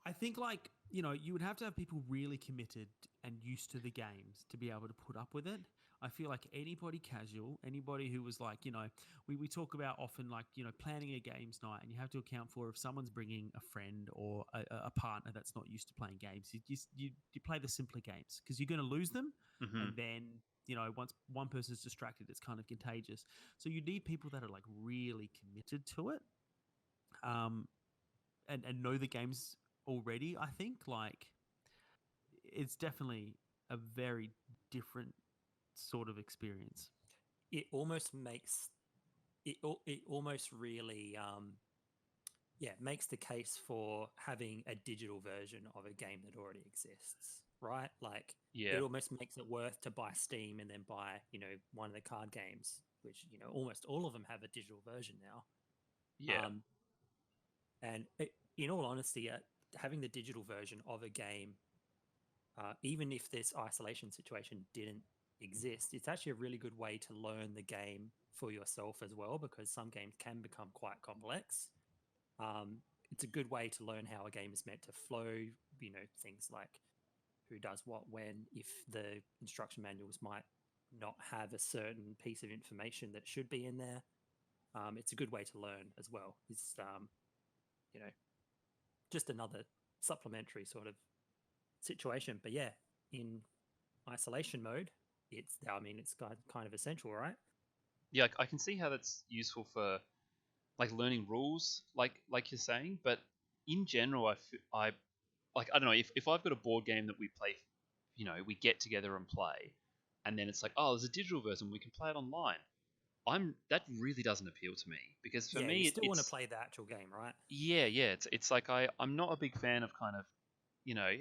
I think, like, you would have to have people really committed and used to the games to be able to put up with it. I feel like anybody casual, anybody who was like, we talk about often, like, planning a games night, and you have to account for if someone's bringing a friend or a partner that's not used to playing games. You play the simpler games because you're going to lose them. Mm-hmm. And then, once one person's distracted, it's kind of contagious. So you need people that are like really committed to it. And know the games already. I think, like, it's definitely a very different sort of experience. It almost makes it almost really makes the case for having a digital version of a game that already exists, right? Like, Yeah. it almost makes it worth to buy Steam and then buy one of the card games, which almost all of them have a digital version now. Yeah. And in all honesty, having the digital version of a game, even if this isolation situation didn't exist, it's actually a really good way to learn the game for yourself as well, because some games can become quite complex. It's a good way to learn how a game is meant to flow, things like who does what when, if the instruction manuals might not have a certain piece of information that should be in there. It's a good way to learn as well. It's just another supplementary sort of situation. But yeah, in isolation mode, it's kind of essential, right? Yeah, I can see how that's useful for like learning rules, like you're saying. But in general, I don't know, if I've got a board game that we play, we get together and play, and then it's like, oh, there's a digital version, we can play it online. That really doesn't appeal to me, because for me, you still want to play the actual game, right? Yeah. It's like I'm not a big fan of kind of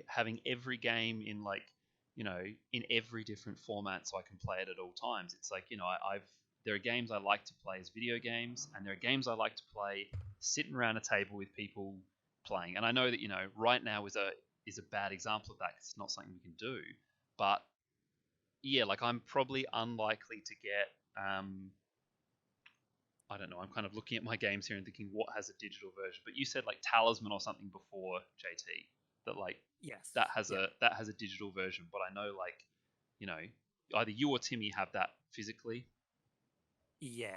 having every game in like in every different format so I can play it at all times. It's like there are games I like to play as video games, and there are games I like to play sitting around a table with people playing. And I know that right now is a bad example of that because it's not something we can do. But yeah, like I'm probably unlikely to get I don't know. I'm kind of looking at my games here and thinking what has a digital version. But you said like Talisman or something before, JT, that like yes, that has a digital version. But I know like either you or Timmy have that physically. Yeah.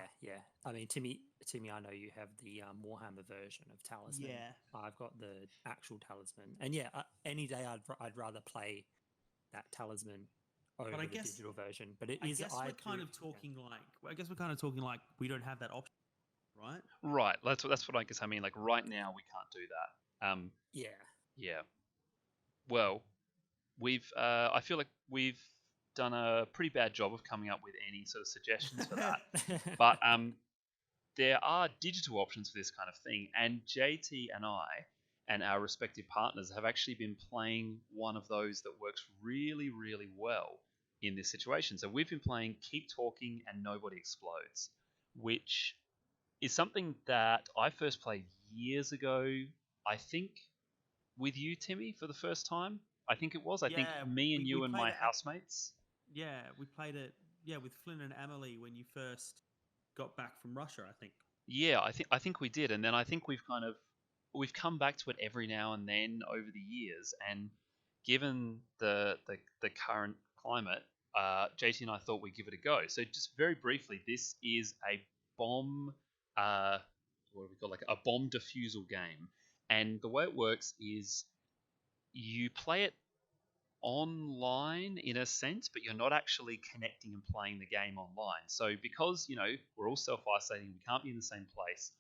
I mean, Timmy, I know you have the Warhammer version of Talisman. Yeah. I've got the actual Talisman, and yeah, any day I'd rather play that Talisman over the digital version. But I guess we're kind of talking like we don't have that option, right? Right. That's what I guess I mean. Like right now we can't do that. Yeah. Well, I feel like we've done a pretty bad job of coming up with any sort of suggestions for that. But there are digital options for this kind of thing, and JT and I and our respective partners have actually been playing one of those that works really, really well in this situation. So we've been playing Keep Talking and Nobody Explodes, which is something that I first played years ago, I think, with you, Timmy, for the first time. I think it was. I think me and you and my housemates. Yeah, we played it. Yeah, with Flynn and Emily when you first got back from Russia, I think. Yeah, I think we did, and then I think we've come back to it every now and then over the years. And given the current climate, JT and I thought we'd give it a go. So just very briefly, this is a bomb. What do we call, like a bomb defusal game, and the way it works is you play it online in a sense, but you're not actually connecting and playing the game online. So because we're all self-isolating, we can't be in the same place.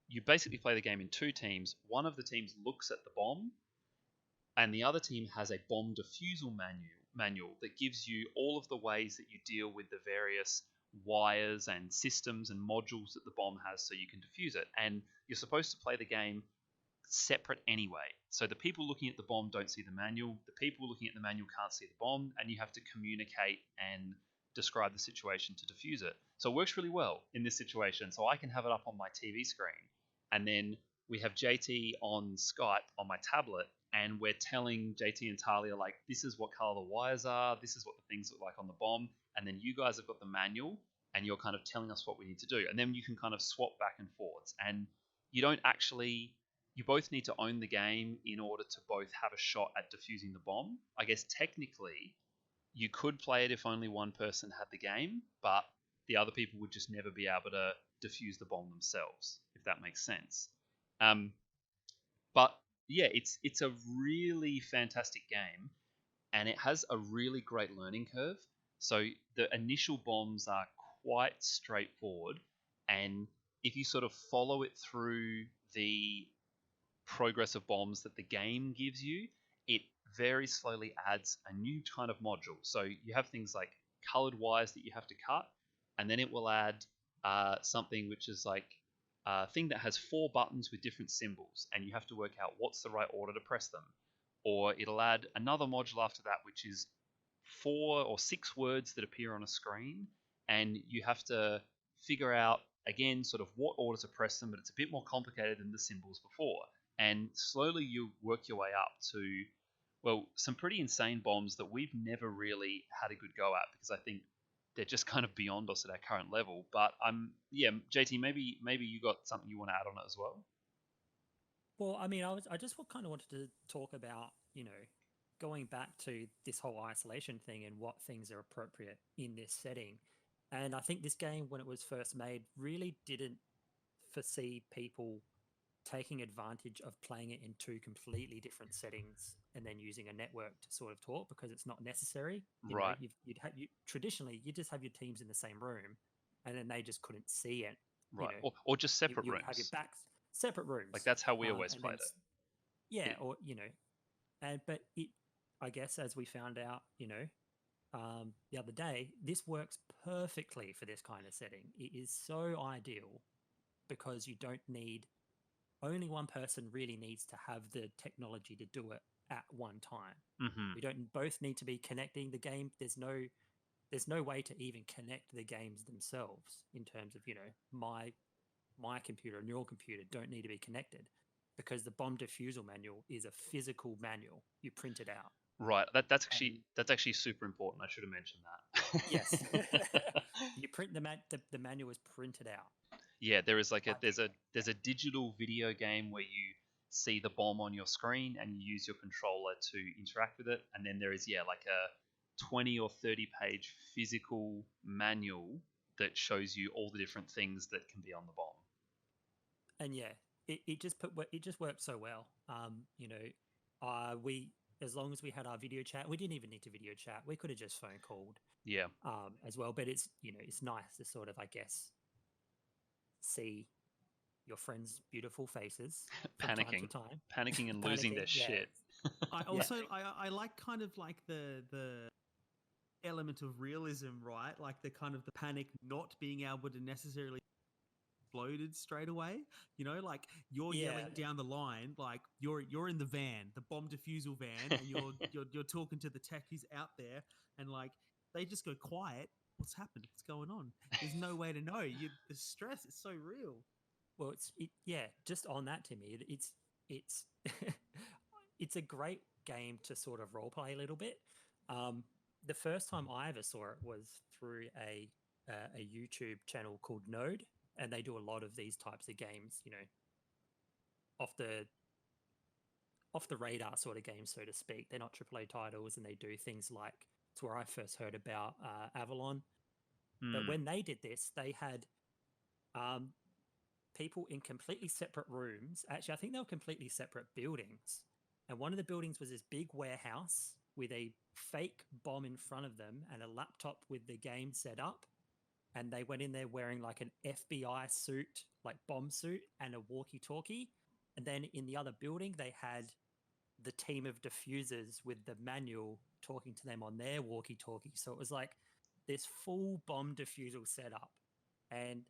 You basically play the game in two teams. One of the teams looks at the bomb, and the other team has a bomb defusal manual that gives you all of the ways that you deal with the various wires and systems and modules that the bomb has, so you can defuse it. And you're supposed to play the game separate anyway. So the people looking at the bomb don't see the manual, the people looking at the manual can't see the bomb, and you have to communicate and describe the situation to defuse it. So it works really well in this situation. So I can have it up on my TV screen, and then we have JT on Skype on my tablet, and we're telling JT and Talia, like, this is what color the wires are, this is what the things look like on the bomb, and then you guys have got the manual, and you're kind of telling us what we need to do. And then you can kind of swap back and forwards. And you don't actually... You both need to own the game in order to both have a shot at defusing the bomb. I guess technically, you could play it if only one person had the game, but the other people would just never be able to defuse the bomb themselves, if that makes sense. But yeah, it's a really fantastic game, and it has a really great learning curve. So the initial bombs are quite straightforward, and if you sort of follow it through the progress of bombs that the game gives you, it very slowly adds a new kind of module. So you have things like colored wires that you have to cut, and then it will add something which is like a thing that has 4 buttons with different symbols, and you have to work out what's the right order to press them. Or it'll add another module after that, which is 4 or 6 words that appear on a screen, and you have to figure out, again, sort of what order to press them, but it's a bit more complicated than the symbols before. And slowly you work your way up to, well, some pretty insane bombs that we've never really had a good go at, because I think they're just kind of beyond us at our current level. But JT, maybe you got something you want to add on it as well. Well, I mean, I just kind of wanted to talk about, going back to this whole isolation thing and what things are appropriate in this setting. And I think this game, when it was first made, really didn't foresee people taking advantage of playing it in 2 completely different settings and then using a network to sort of talk, because it's not necessary. Right. Traditionally, you just have your teams in the same room, and then they just couldn't see it. Right. Or just separate you rooms. Have your backs separate rooms. Like that's how we always played it. Yeah, or but it, I guess, as we found out, the other day, this works perfectly for this kind of setting. It is so ideal because you don't need... Only one person really needs to have the technology to do it at one time. Mm-hmm. We don't both need to be connecting the game. There's no way to even connect the games themselves in terms of, my computer and your computer don't need to be connected, because the bomb defusal manual is a physical manual. You print it out. Right. That's actually super important. I should have mentioned that. Yes. You print the manual is printed out. Yeah, there is like there's a digital video game where you see the bomb on your screen and you use your controller to interact with it, and then there is like a 20 or 30 page physical manual that shows you all the different things that can be on the bomb. And it just worked so well. We, as long as we had our video chat, we didn't even need to video chat. We could have just phone called. Yeah. As well, but it's it's nice to sort of, I guess, see your friends' beautiful faces from time to time. Panicking and losing their shit. I also I like kind of like the element of realism, right? Like the kind of the panic not being able to necessarily exploded straight away. You know, like you're yelling down the line, like you're in the van, the bomb defusal van, and you're talking to the tech who's out there, and like they just go quiet. What's happened? What's going on? There's no way to know. The stress is so real. Well, just on that, Timmy, it's it's a great game to sort of role play a little bit. The first time I ever saw it was through a YouTube channel called Node, and they do a lot of these types of games, you know, off the radar sort of games, so to speak. They're not AAA titles, and they do things like, it's where I first heard about Avalon. But when they did this, they had people in completely separate rooms. Actually, I think they were completely separate buildings. And one of the buildings was this big warehouse with a fake bomb in front of them and a laptop with the game set up. And they went in there wearing like an FBI suit, like bomb suit, and a walkie-talkie. And then in the other building, they had the team of diffusers with the manual talking to them on their walkie-talkie. So it was like this full bomb diffusal setup. And,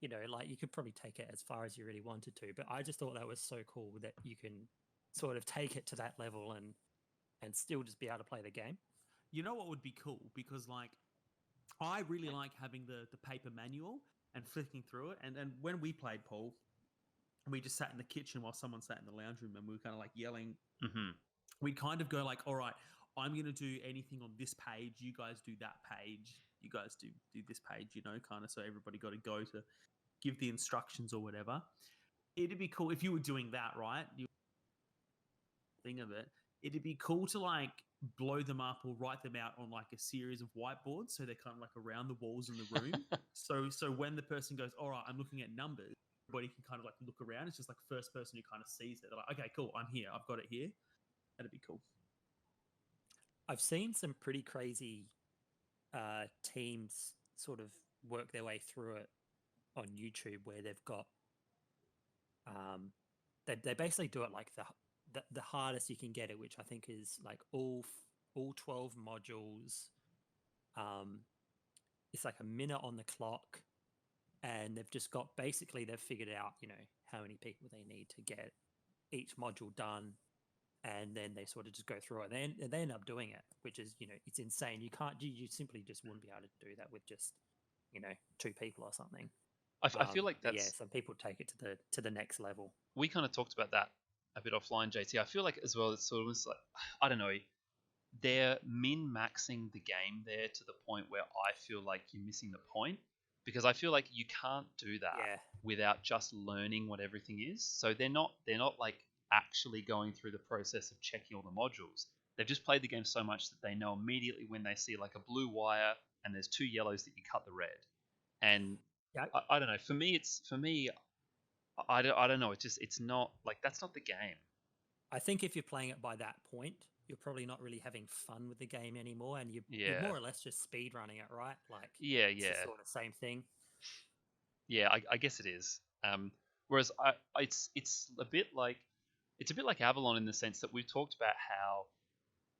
you know, like you could probably take it as far as you really wanted to. But I just thought that was so cool that you can sort of take it to that level and still just be able to play the game. You know what would be cool? Because like I really like having the paper manual and flicking through it. And when we played, Paul, we just sat in the kitchen while someone sat in the lounge room, and we were kind of like yelling. Mm-hmm. We'd kind of go like, all right, I'm going to do anything on this page. You guys do that page. You guys do this page, you know, kind of, so everybody got to go to give the instructions or whatever. It'd be cool if you were doing that, right? You thing of it. It'd be cool to like blow them up or write them out on like a series of whiteboards, so they're kind of like around the walls in the room. so when the person goes, all right, I'm looking at numbers, everybody can kind of like look around. It's just like first person who kind of sees it. They're like, okay, cool, I'm here. I've got it here. That'd be cool. I've seen some pretty crazy teams sort of work their way through it on YouTube, where they've got they basically do it like the hardest you can get it, which I think is like all 12 modules. It's like a minute on the clock, and they've just got, basically they've figured out, you know, how many people they need to get each module done, and then they sort of just go through it, and they end up doing it, which is, you know, it's insane. You simply just wouldn't be able to do that with just, you know, 2 people or something. I feel like that's... Yeah, some people take it to the next level. We kind of talked about that a bit offline, JT. I feel like as well, it's sort of like, I don't know, they're min-maxing the game there to the point where I feel like you're missing the point, because I feel like you can't do that without just learning what everything is. So they're not like actually going through the process of checking all the modules. They've just played the game so much that they know immediately when they see like a blue wire and there's 2 yellows that you cut the red. And I don't know. For me, I don't know. It's not like, that's not the game. I think if you're playing it by that point, you're probably not really having fun with the game anymore, and you're more or less just speed running it, right? Like, it's the sort of same thing. Yeah, I guess it is. Whereas it's a bit like Avalon in the sense that we've talked about how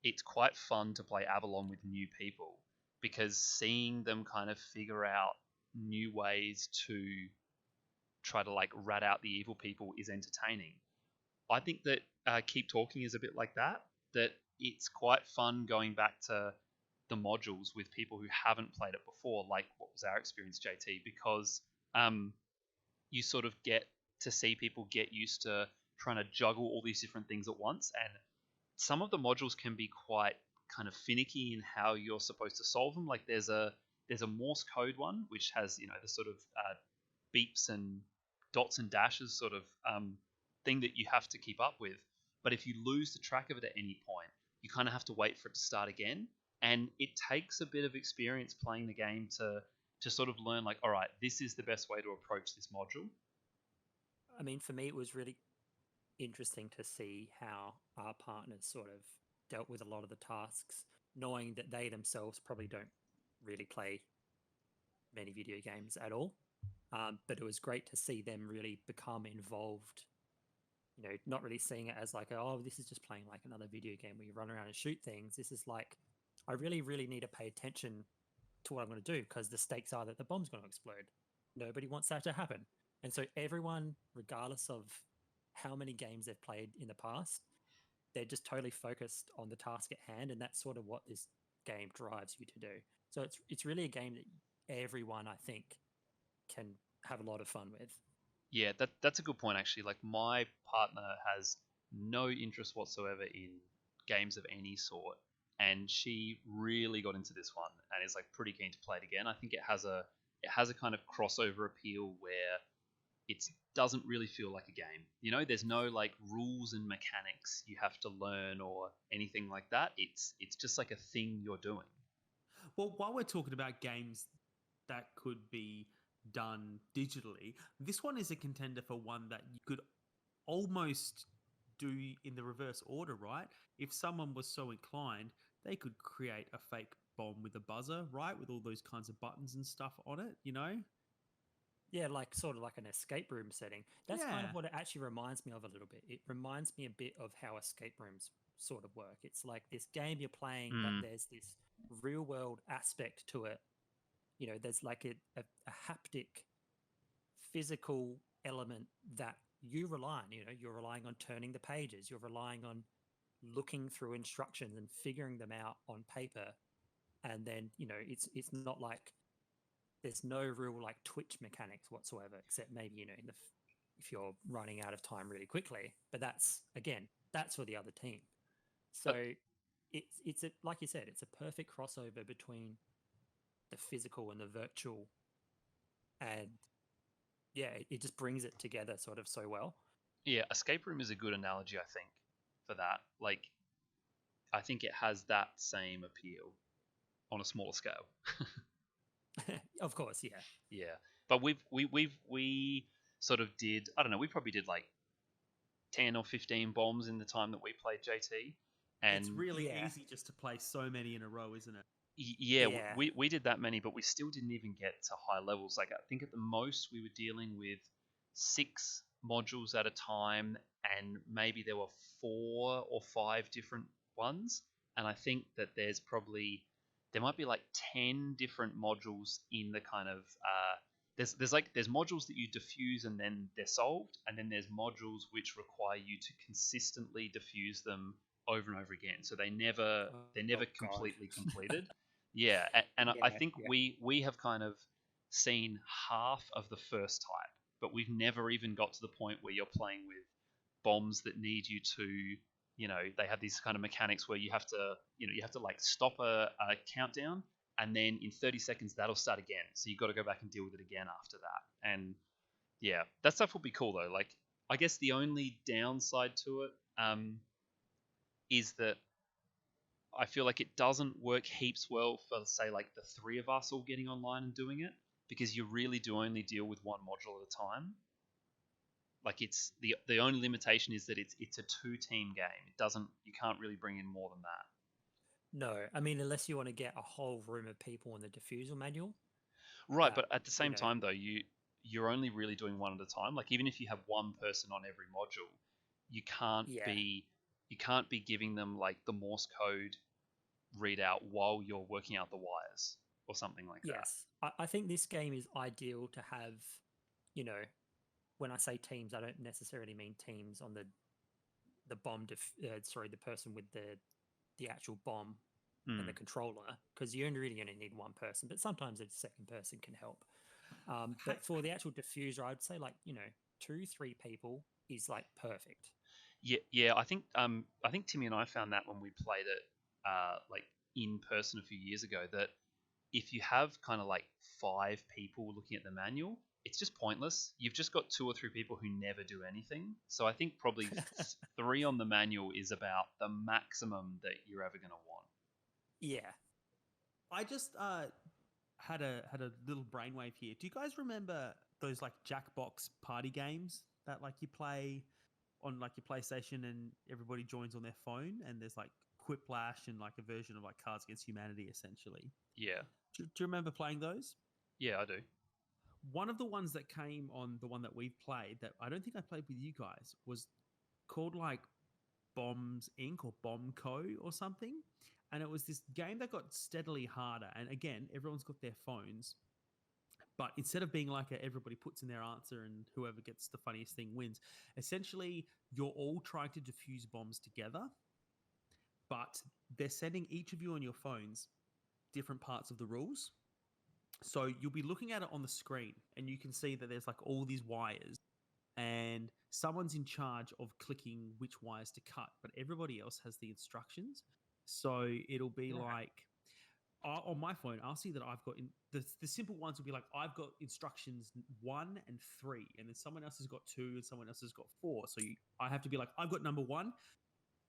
it's quite fun to play Avalon with new people, because seeing them kind of figure out new ways to try to like rat out the evil people is entertaining. I think that Keep Talking is a bit like that it's quite fun going back to the modules with people who haven't played it before, like what was our experience, JT, because you sort of get to see people get used to trying to juggle all these different things at once, and some of the modules can be quite kind of finicky in how you're supposed to solve them. Like there's a Morse code one which has, you know, the sort of beeps and dots and dashes sort of thing that you have to keep up with. But if you lose the track of it at any point, you kind of have to wait for it to start again. And it takes a bit of experience playing the game to sort of learn, like, all right, this is the best way to approach this module. I mean, for me, it was really interesting to see how our partners sort of dealt with a lot of the tasks, knowing that they themselves probably don't really play many video games at all. But it was great to see them really become involved, you know, not really seeing it as like, oh, this is just playing like another video game where you run around and shoot things. This is like, I really, really need to pay attention to what I'm going to do, because the stakes are that the bomb's going to explode. Nobody wants that to happen. And so everyone, regardless of how many games they've played in the past, they're just totally focused on the task at hand, and that's sort of what this game drives you to do. So it's really a game that everyone, I think, can have a lot of fun with. Yeah, that's a good point actually. Like my partner has no interest whatsoever in games of any sort, and she really got into this one and is like pretty keen to play it again. I think it has a kind of crossover appeal where it doesn't really feel like a game. You know, there's no like rules and mechanics you have to learn or anything like that. It's just like a thing you're doing. Well, while we're talking about games that could be done digitally, this one is a contender for one that you could almost do in the reverse order, right? If someone was so inclined, they could create a fake bomb with a buzzer, right? With all those kinds of buttons and stuff on it, you know? Yeah, like sort of like an escape room setting. That's kind Yeah. of what it actually reminds me of a little bit. It reminds me a bit of how escape rooms sort of work. It's like this game you're playing, but Mm. there's this real world aspect to it. You know, there's like a haptic, physical element that you rely on. You know, you're relying on turning the pages, you're relying on looking through instructions and figuring them out on paper. And then, you know, it's not like there's no real like twitch mechanics whatsoever, except maybe, you know, if you're running out of time really quickly. But that's again, that's for the other team. So Uh, it's a, like you said, it's a perfect crossover between the physical and the virtual, and yeah, it just brings it together sort of so well. yeah, escape room is a good analogy, I think, for that. Like, I think it has that same appeal on a smaller scale. Of course, yeah. Yeah, but we sort of did. I don't know. We probably did like 10 or 15 bombs in the time that we played JT, It's and really Yeah. easy just to play so many in a row, isn't it? yeah, Yeah. we did that many, but we still didn't even get to high levels. Like I think at the most we were dealing with 6 modules at a time, and maybe there were 4 or 5 different ones. And I think that there might be like 10 different modules in the kind of there's modules that you diffuse and then they're solved, and then there's modules which require you to consistently diffuse them over and over again. So they're never Oh, God. completely completed. Yeah, and I Yeah, think yeah. we have kind of seen half of the first type, but we've never even got to the point where you're playing with bombs that need you to, you know, they have these kind of mechanics where you have to, you have to like stop a countdown, and then in 30 seconds that'll start again. So you've got to go back and deal with it again after that. And yeah, that stuff would be cool though. Like, I guess the only downside to it is that I feel like it doesn't work heaps well for, say, like the 3 of us all getting online and doing it, because you really do only deal with one module at a time. Like it's the only limitation is that it's a 2-team game. It doesn't You can't really bring in more than that. No, I mean, unless you want to get a whole room of people in the diffusal manual, Right, but but at the you same know, time though, you're only really doing one at a time. Like even if you have one person on every module, you can't yeah, be you can't be giving them like the Morse code readout while you're working out the wires or something like that. yes, I think this game is ideal to have. You know, when I say teams, I don't necessarily mean teams on the sorry, the person with the actual bomb and the Hmm. controller, because you only need one person, but sometimes a second person can help. Hey, But for the actual diffuser, I'd say like, you know, 2, 3 people is like perfect. Yeah, yeah. I think Timmy and I found that when we played it, like in person a few years ago, that if you have kind of like 5 people looking at the manual, it's just pointless. You've just got 2 or 3 people who never do anything. So I think probably 3 on the manual is about the maximum that you're ever going to want. Yeah. I just had a little brainwave here. Do you guys remember those like Jackbox party games that like you play on like your PlayStation and everybody joins on their phone, and there's like Quiplash and like a version of like Cards Against Humanity essentially. Yeah, Do you remember playing those? yeah, I do. One of the ones that came on the one that we've played that I don't think I played with you guys was called like Bombs Inc. or Bomb Co. or something. And it was this game that got steadily harder. And again, everyone's got their phones. But instead of being like everybody puts in their answer and whoever gets the funniest thing wins, essentially you're all trying to defuse bombs together, but they're sending each of you on your phones different parts of the rules. So you'll be looking at it on the screen and you can see that there's like all these wires and someone's in charge of clicking which wires to cut, but everybody else has the instructions. So it'll be like on my phone, I'll see that I've got the simple ones will be like I've got instructions 1 and 3, and then someone else has got 2 and someone else has got 4. So I have to be like I've got number 1,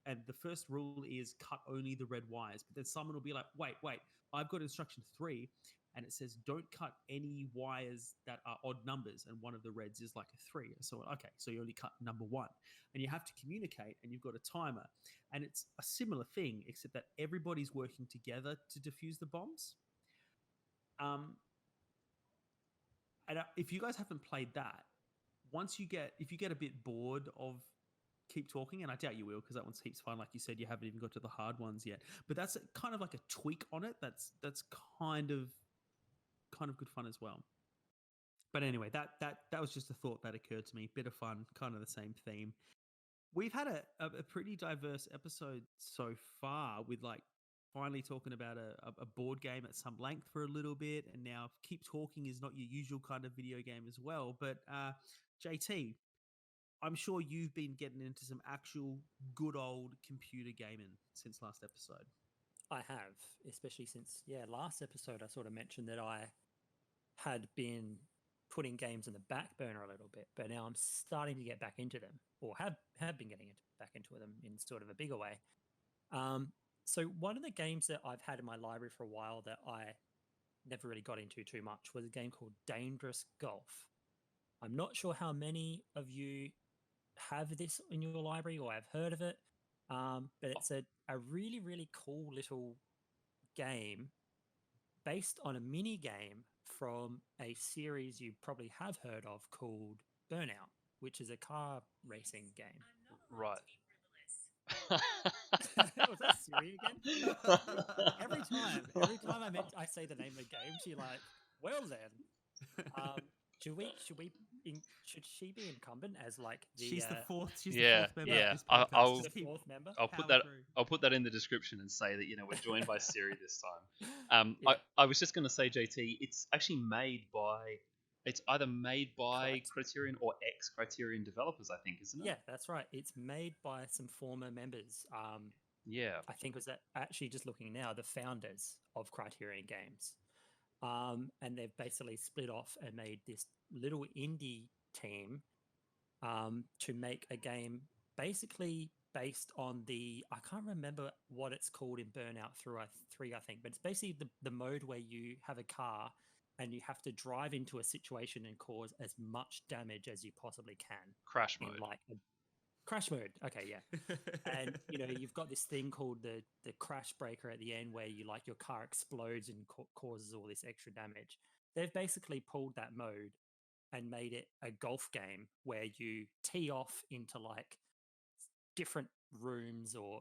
and the first rule is cut only the red wires. But then someone will be like, wait, I've got instruction 3, and it says don't cut any wires that are odd numbers, and one of the reds is like a 3. So okay, so you only cut number 1, and you have to communicate, and you've got a timer, and it's a similar thing except that everybody's working together to defuse the bombs. And if you guys haven't played that, if you get a bit bored of keep talking, and I doubt you will because that one heaps fun. Like you said, you haven't even got to the hard ones yet, but that's kind of like a tweak on it. That's kind of good fun as well. But anyway, that was just a thought that occurred to me. Bit of fun, kind of the same theme. We've had a pretty diverse episode so far, with like finally talking about a board game at some length for a little bit, and now keep talking is not your usual kind of video game as well. But JT, I'm sure you've been getting into some actual good old computer gaming since last episode. I have, especially since, last episode I sort of mentioned that I had been putting games in the back burner a little bit, but now I'm starting to get back into them, or have been getting back into them in sort of a bigger way. So one of the games that I've had in my library for a while that I never really got into too much was a game called Dangerous Golf. I'm not sure how many of you have this in your library or have heard of it, but it's a really, really cool little game based on a mini game from a series you probably have heard of called Burnout, which is a car racing game. Right. Was that Siri again? every time I say the name of the game, she like, well then. Should she be incumbent as like the? She's the fourth. She's Yeah, the fourth member yeah. of this podcast. I'll- the fourth member. I'll put that in the description and say that we're joined by Siri this time. Yeah. I was just going to say, JT, it's actually it's either made by Correct. Criterion or ex-Criterion developers, I think, isn't it? Yeah, that's right. It's made by some former members. Yeah. I think it was actually just looking now, the founders of Criterion Games. And they've basically split off and made this little indie team to make a game basically based on I can't remember what it's called in Burnout 3, I think, but it's basically the mode where you have a car and you have to drive into a situation and cause as much damage as you possibly can. Crash mode. Crash mode. Okay, yeah. And you've got this thing called the crash breaker at the end where your car explodes and causes all this extra damage. They've basically pulled that mode and made it a golf game where you tee off into like different rooms or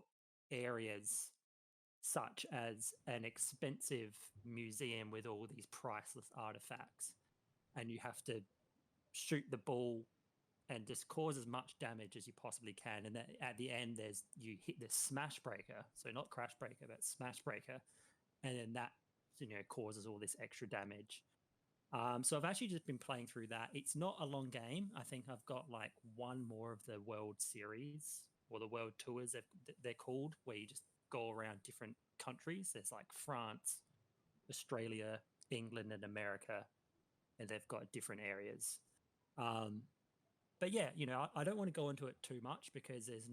areas, such as an expensive museum with all these priceless artifacts, and you have to shoot the ball and just cause as much damage as you possibly can. And at the end, you hit the smash breaker, so not crash breaker, but smash breaker, and then that causes all this extra damage. So I've actually just been playing through that. It's not a long game. I think I've got like one more of the World Series or the World Tours they're called, where you just go around different countries. There's like France, Australia, England, and America, and they've got different areas. But yeah, I don't want to go into it too much because there's,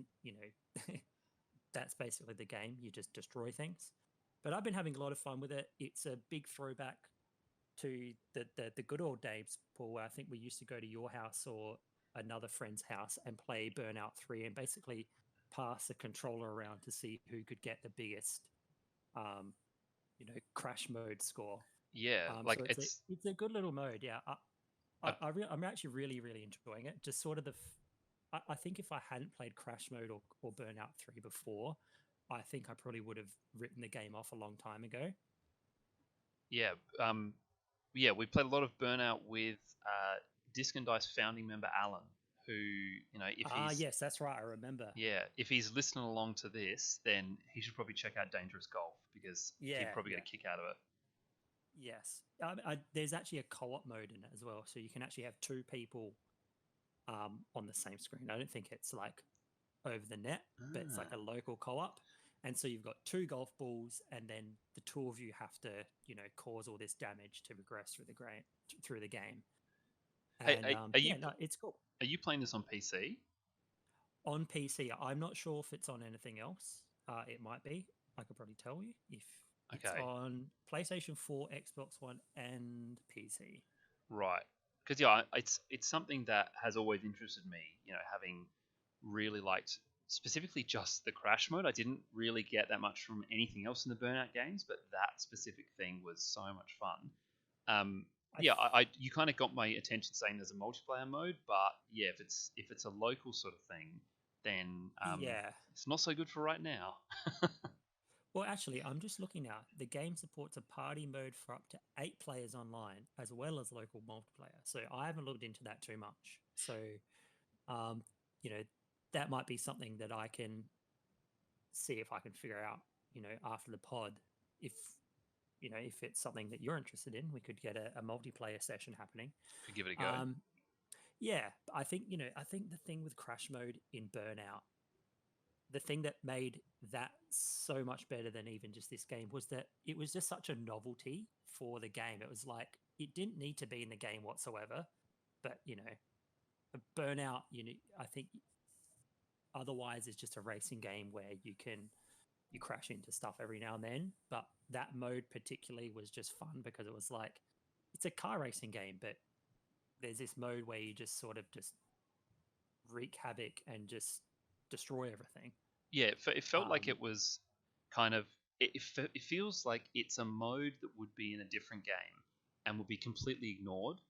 that's basically the game. You just destroy things. But I've been having a lot of fun with it. It's a big throwback to the good old days, Paul. I think we used to go to your house or another friend's house and play Burnout 3 and basically pass the controller around to see who could get the biggest, crash mode score. Yeah, So it's a good little mode. Yeah, I'm actually really, really enjoying it. Just sort of I think if I hadn't played Crash Mode or Burnout 3 before, I think I probably would have written the game off a long time ago. Yeah. yeah, we played a lot of Burnout with Disc and Dice founding member Alan, who, if he's yes, that's right. I remember. if he's listening along to this, then he should probably check out Dangerous Golf because he'd Yeah, probably yeah. get a kick out of it. Yes. There's actually a co-op mode in it as well, so you can actually have two people on the same screen. I don't think it's like over the net, but it's like Ah. a local co-op. And so you've got two golf balls, and then the two of you have to, cause all this damage to progress through the game. And it's cool. Are you playing this on PC? On PC, I'm not sure if it's on anything else. It might be. I could probably tell you if it's Okay. on PlayStation 4, Xbox One, and PC. Right. Because it's something that has always interested me. Having really liked specifically just the crash mode. I didn't really get that much from anything else in the Burnout games, but that specific thing was so much fun. You kind of got my attention saying there's a multiplayer mode, but yeah, if it's a local sort of thing, then it's not so good for right now. Well, actually, I'm just looking now. The game supports a party mode for up to 8 players online, as well as local multiplayer. So I haven't looked into that too much. So, that might be something that I can see if I can figure out, after the pod. If it's something that you're interested in, we could get a multiplayer session happening. Could give it a go. Yeah, I think the thing with crash mode in Burnout, the thing that made that so much better than even just this game was that it was just such a novelty for the game. It was like it didn't need to be in the game whatsoever, but a Burnout, I think otherwise it's just a racing game where you crash into stuff every now and then. But that mode particularly was just fun because it was like it's a car racing game, but there's this mode where you just sort of just wreak havoc and just destroy everything. Yeah, it felt like it was kind of. It feels like it's a mode that would be in a different game and would be completely ignored.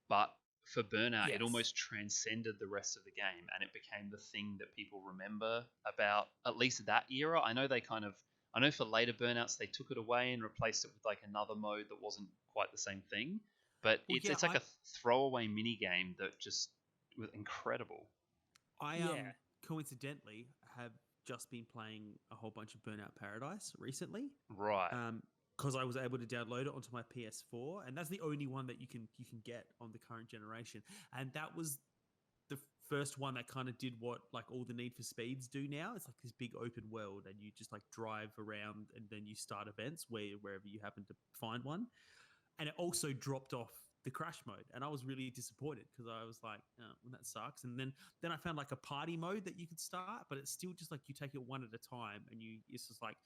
But for Burnout, it almost transcended the rest of the game, and it became the thing that people remember about at least that era. I know I know for later Burnouts they took it away and replaced it with like another mode that wasn't quite the same thing. But it's like a throwaway mini game that just was incredible. I coincidentally have just been playing a whole bunch of Burnout Paradise recently. Right. Because I was able to download it onto my PS4, and that's the only one that you can get on the current generation. And that was the first one that kind of did what like all the Need for Speeds do now. It's like this big open world, and you just like drive around, and then you start events wherever you happen to find one. And it also dropped off the crash mode, and I was really disappointed because I was like, oh, well, that sucks. And then I found like a party mode that you could start, but it's still just like you take it one at a time, and it's just like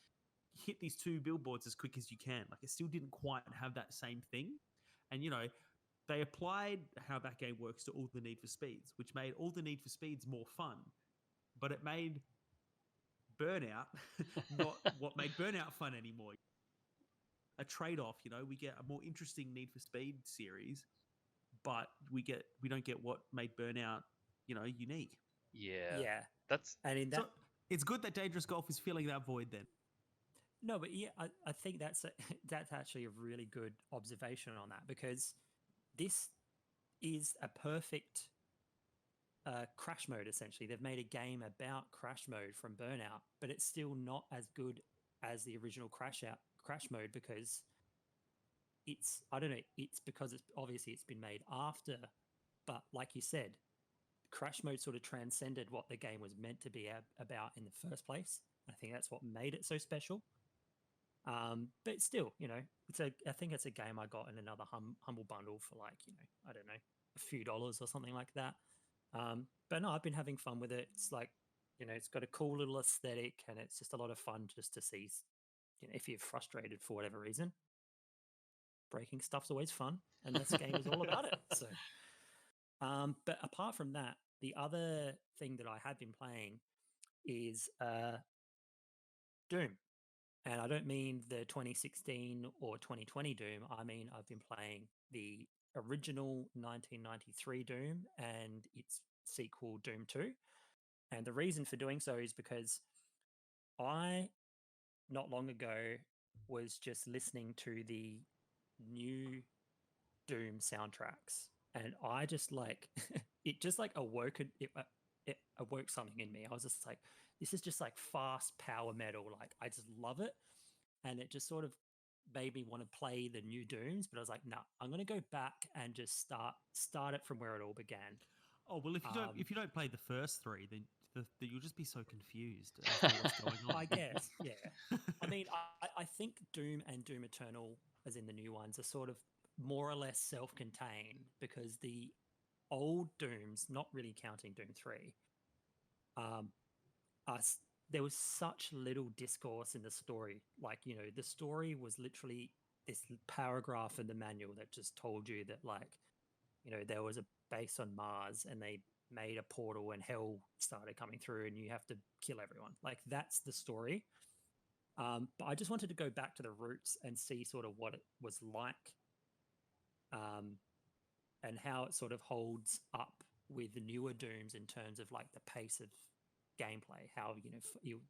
hit these 2 billboards as quick as you can. Like it still didn't quite have that same thing. And they applied how that game works to all the Need for Speeds, which made all the Need for Speeds more fun, but it made Burnout not what made Burnout fun anymore. A trade-off, we get a more interesting Need for Speed series, but we don't get what made Burnout, unique. Yeah. So it's good that Dangerous Golf is filling that void then. No, but yeah, I think that's actually a really good observation on that, because this is a perfect crash mode. Essentially, they've made a game about crash mode from Burnout, but it's still not as good as the original crash mode because it's because it's obviously it's been made after, but like you said, crash mode sort of transcended what the game was meant to be about in the first place. I think that's what made it so special. But still, I think it's a game I got in another humble bundle for like, I don't know, a few dollars or something like that. But no, I've been having fun with it. It's like, it's got a cool little aesthetic, and it's just a lot of fun just to see, if you're frustrated for whatever reason. Breaking stuff's always fun, and this game is all about it. So, but apart from that, the other thing that I have been playing is Doom. And I don't mean the 2016 or 2020 Doom. I mean, I've been playing the original 1993 Doom and its sequel, Doom 2. And the reason for doing so is because I, not long ago, was just listening to the new Doom soundtracks, and I just like it. Just like it awoke something in me. I was just like, this is just like fast power metal. Like I just love it, and it just sort of made me want to play the new Dooms. But I was like, no, I'm going to go back and just start it from where it all began. Oh well, Um, if you don't play the first three, then you'll just be so confused as to what's going on. I guess, yeah. I mean, I think Doom and Doom Eternal, as in the new ones, are sort of more or less self-contained because the old Dooms, not really counting Doom 3, um, there was such little discourse in the story. Like, the story was literally this paragraph in the manual that just told you that, like, there was a base on Mars and they made a portal and hell started coming through and you have to kill everyone. Like, that's the story. But I just wanted to go back to the roots and see sort of what it was like, and how it sort of holds up with the newer Dooms in terms of like the pace of gameplay. How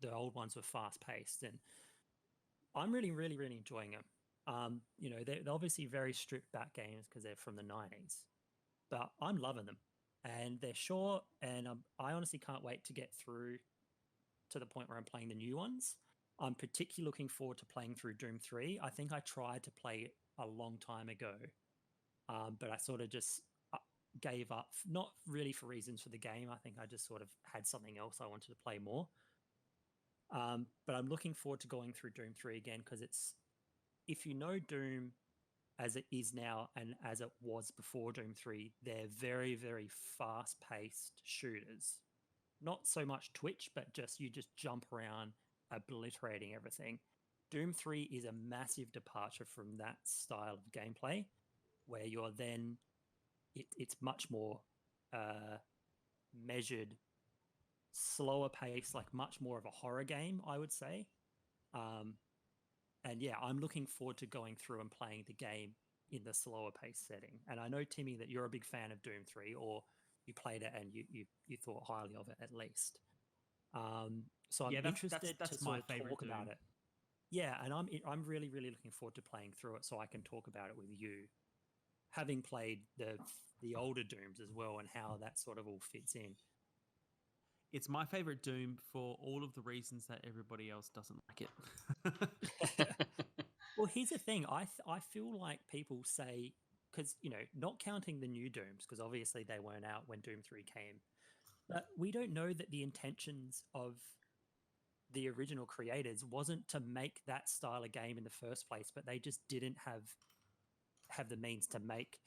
the old ones were fast paced, and I'm really, really, really enjoying them. They're obviously very stripped back games because they're from the '90s, but I'm loving them, and they're short, and I honestly can't wait to get through to the point where I'm playing the new ones. I'm particularly looking forward to playing through Doom 3. I think I tried to play it a long time ago, but I sort of just gave up, not really for reasons for the game. I think I just sort of had something else I wanted to play more. But I'm looking forward to going through Doom 3 again because if you know Doom as it is now and as it was before Doom 3, they're very, very fast paced shooters. Not so much Twitch, but you just jump around obliterating everything. Doom 3 is a massive departure from that style of gameplay where you're then, it's much more measured, slower pace, like much more of a horror game, I would say. And yeah, I'm looking forward to going through and playing the game in the slower pace setting. And I know, Timmy, that you're a big fan of Doom 3, or you played it and you thought highly of it at least. So I'm interested that's to my sort of favorite talk Doom. about it. Yeah, and I'm really, really looking forward to playing through it so I can talk about it with you, having played the older Dooms as well and how that sort of all fits in. It's my favorite Doom for all of the reasons that everybody else doesn't like it. Well, here's the thing. I feel like people say, because, not counting the new Dooms, because obviously they weren't out when Doom 3 came, but we don't know that the intentions of the original creators wasn't to make that style of game in the first place, but they just didn't have the means to make,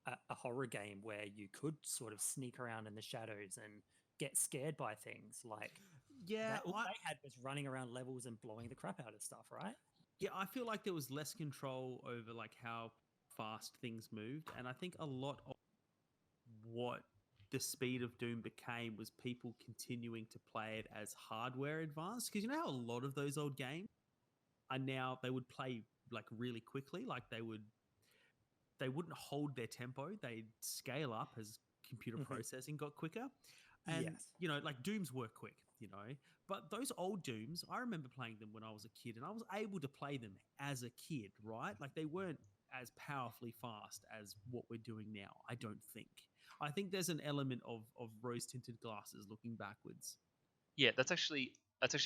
a horror game where you could sort of sneak around in the shadows and get scared by things. Like, yeah, all they had was running around levels and blowing the crap out of stuff, right? yeah, I feel like there was less control over like how fast things moved, and I think a lot of what the speed of Doom became was people continuing to play it as hardware advanced. Because you know how a lot of those old games are now, they would play like really quickly, like they wouldn't hold their tempo, they'd scale up as computer processing got quicker. And Yes. like Dooms were quick, but those old Dooms, I remember playing them when I was a kid, and I was able to play them as a kid, right? Like they weren't as powerfully fast as what we're doing now, I don't think. I think there's an element of rose tinted glasses looking backwards. Yeah, that's actually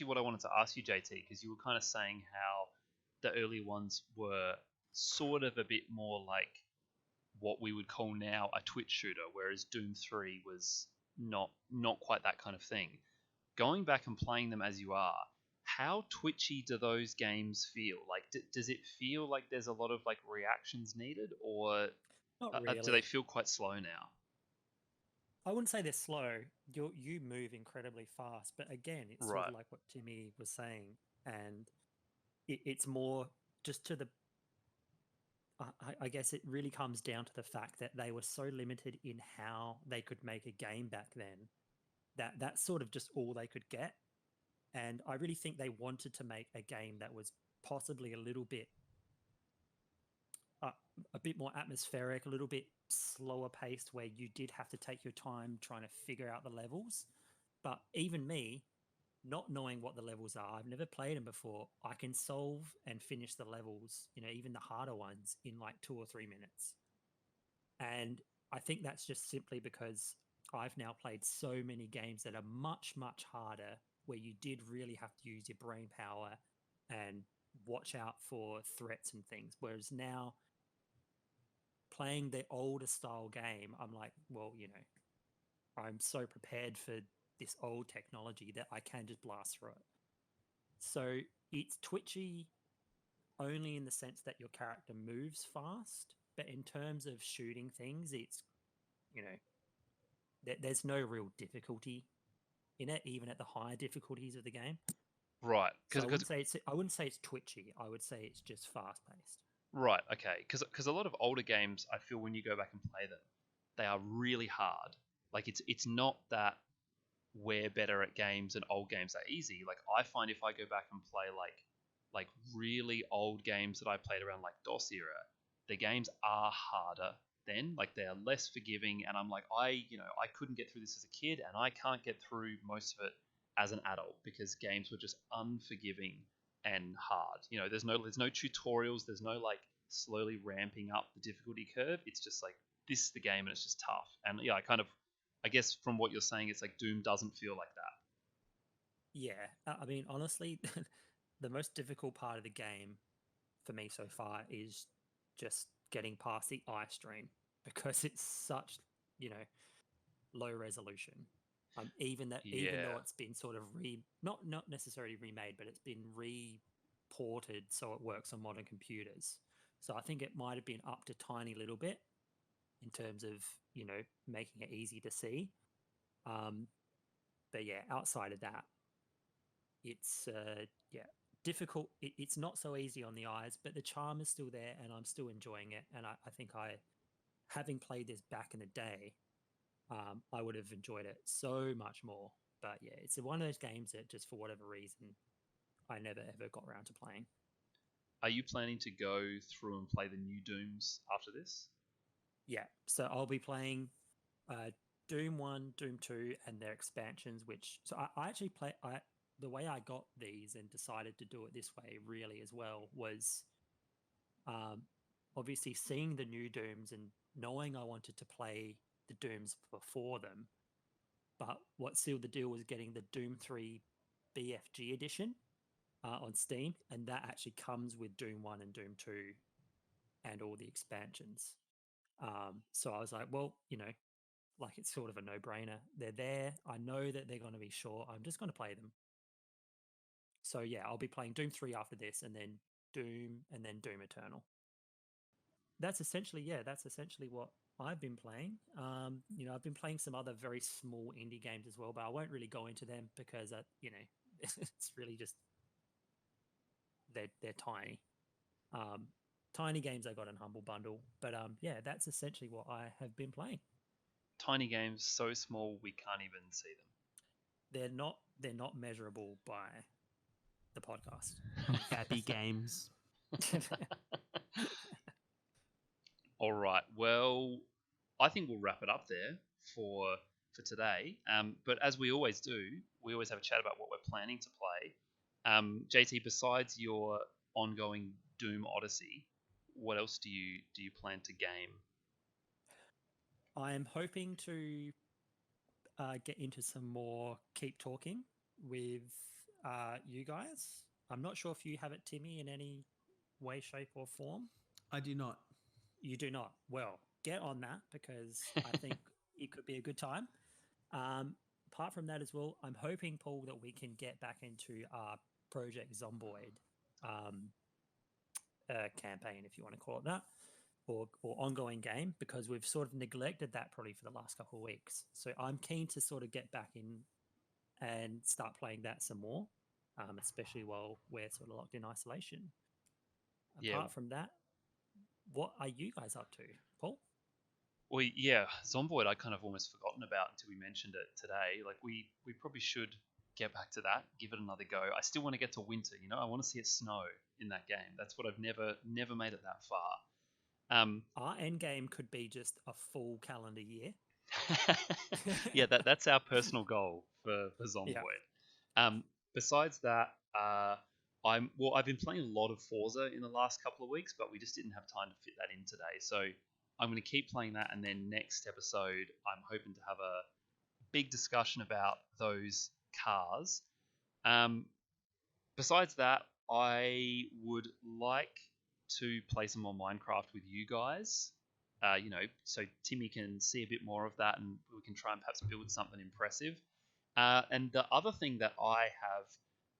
what I wanted to ask you, JT, because you were kind of saying how the early ones were sort of a bit more like what we would call now a Twitch shooter, whereas Doom 3 was not quite that kind of thing. Going back and playing them as you are, how twitchy do those games feel? Like, does it feel like there's a lot of like reactions needed, or Not do they really. feel quite slow now? I wouldn't say they're slow. You move incredibly fast, but again, it's sort of Right. like what Timmy was saying, and it's more just to the. I guess it really comes down to the fact that they were so limited in how they could make a game back then that that's sort of just all they could get. And I really think they wanted to make a game that was possibly uh, a bit more atmospheric, a little bit slower paced, where you did have to take your time trying to figure out the levels. But even me, not knowing what the levels are, I've never played them before. I can solve and finish the levels, even the harder ones, in like 2 or 3 minutes. And I think that's just simply because I've now played so many games that are much, much harder, where you did really have to use your brain power and watch out for threats and things. Whereas now, playing the older style game, I'm like, well, I'm so prepared for this old technology that I can just blast through it. So it's twitchy only in the sense that your character moves fast, but in terms of shooting things, it's, there's no real difficulty in it, even at the higher difficulties of the game. Right. So I wouldn't say it's twitchy. I would say it's just fast paced. Right, okay. Because a lot of older games, I feel when you go back and play them, they are really hard. Like it's not that we're better at games and old games are easy. Like I find if I go back and play like really old games that I played around like DOS era, the games are harder then. Like they're less forgiving, and I'm like I couldn't get through this as a kid, and I can't get through most of it as an adult because games were just unforgiving and hard. There's no tutorials. There's no like slowly ramping up the difficulty curve. It's just like this is the game and it's just tough. And yeah, I guess from what you're saying, it's like Doom doesn't feel like that. Yeah, I mean, honestly, the most difficult part of the game for me so far is just getting past the eye strain, because it's such, low resolution. Even though it's been sort of not necessarily remade, but it's been reported so it works on modern computers. So I think it might have been upped a tiny little bit in terms of making it easy to see. But yeah, outside of that, it's difficult. It's not so easy on the eyes, but the charm is still there, and I'm still enjoying it. And I think having played this back in the day, I would have enjoyed it so much more. But yeah, it's one of those games that just for whatever reason, I never ever got around to playing. Are you planning to go through and play the new Dooms after this? Yeah, so I'll be playing Doom 1, Doom 2, and their expansions, so I actually the way I got these and decided to do it this way really as well was obviously seeing the new Dooms and knowing I wanted to play the Dooms before them. But what sealed the deal was getting the Doom 3 BFG edition on Steam, and that actually comes with Doom 1 and Doom 2 and all the expansions. So I was like, well, like it's sort of a no-brainer. They're there. I know that they're going to be short. I'm just going to play them. So yeah, I'll be playing Doom 3 after this, and then Doom Eternal. That's essentially what I've been playing. I've been playing some other very small indie games as well, but I won't really go into them because it's really just they're tiny. Tiny games I got in Humble Bundle, but yeah, that's essentially what I have been playing. Tiny games so small we can't even see them. They're not measurable by the podcast. Happy games. All right. Well, I think we'll wrap it up there for today. But as we always do, we always have a chat about what we're planning to play. JT, besides your ongoing Doom Odyssey, what else do you plan to game? I'm hoping to get into some more Keep Talking with you guys. I'm not sure if you have it, Timmy, in any way, shape, or form. I do not. You do not. Well, get on that because I think it could be a good time. Apart from that as well, I'm hoping, Paul, that we can get back into our Project Zomboid campaign, if you want to call it that, or ongoing game, because we've sort of neglected that probably for the last couple of weeks. So I'm keen to sort of get back in and start playing that some more, especially while we're sort of locked in isolation. Apart from that, what are you guys up to, Paul? Well, yeah, Zomboid I kind of almost forgotten about until we mentioned it today. Like we probably should get back to that, give it another go. I still want to get to winter, I want to see it snow in that game. That's what I've never made it that far. Our end game could be just a full calendar year. Yeah, that's our personal goal for Zomboid. Yeah. Besides that, I've been playing a lot of Forza in the last couple of weeks, but we just didn't have time to fit that in today. So I'm going to keep playing that, and then next episode, I'm hoping to have a big discussion about those cars. Besides that, I would like to play some more Minecraft with you guys. So Timmy can see a bit more of that, and we can try and perhaps build something impressive. And the other thing that I have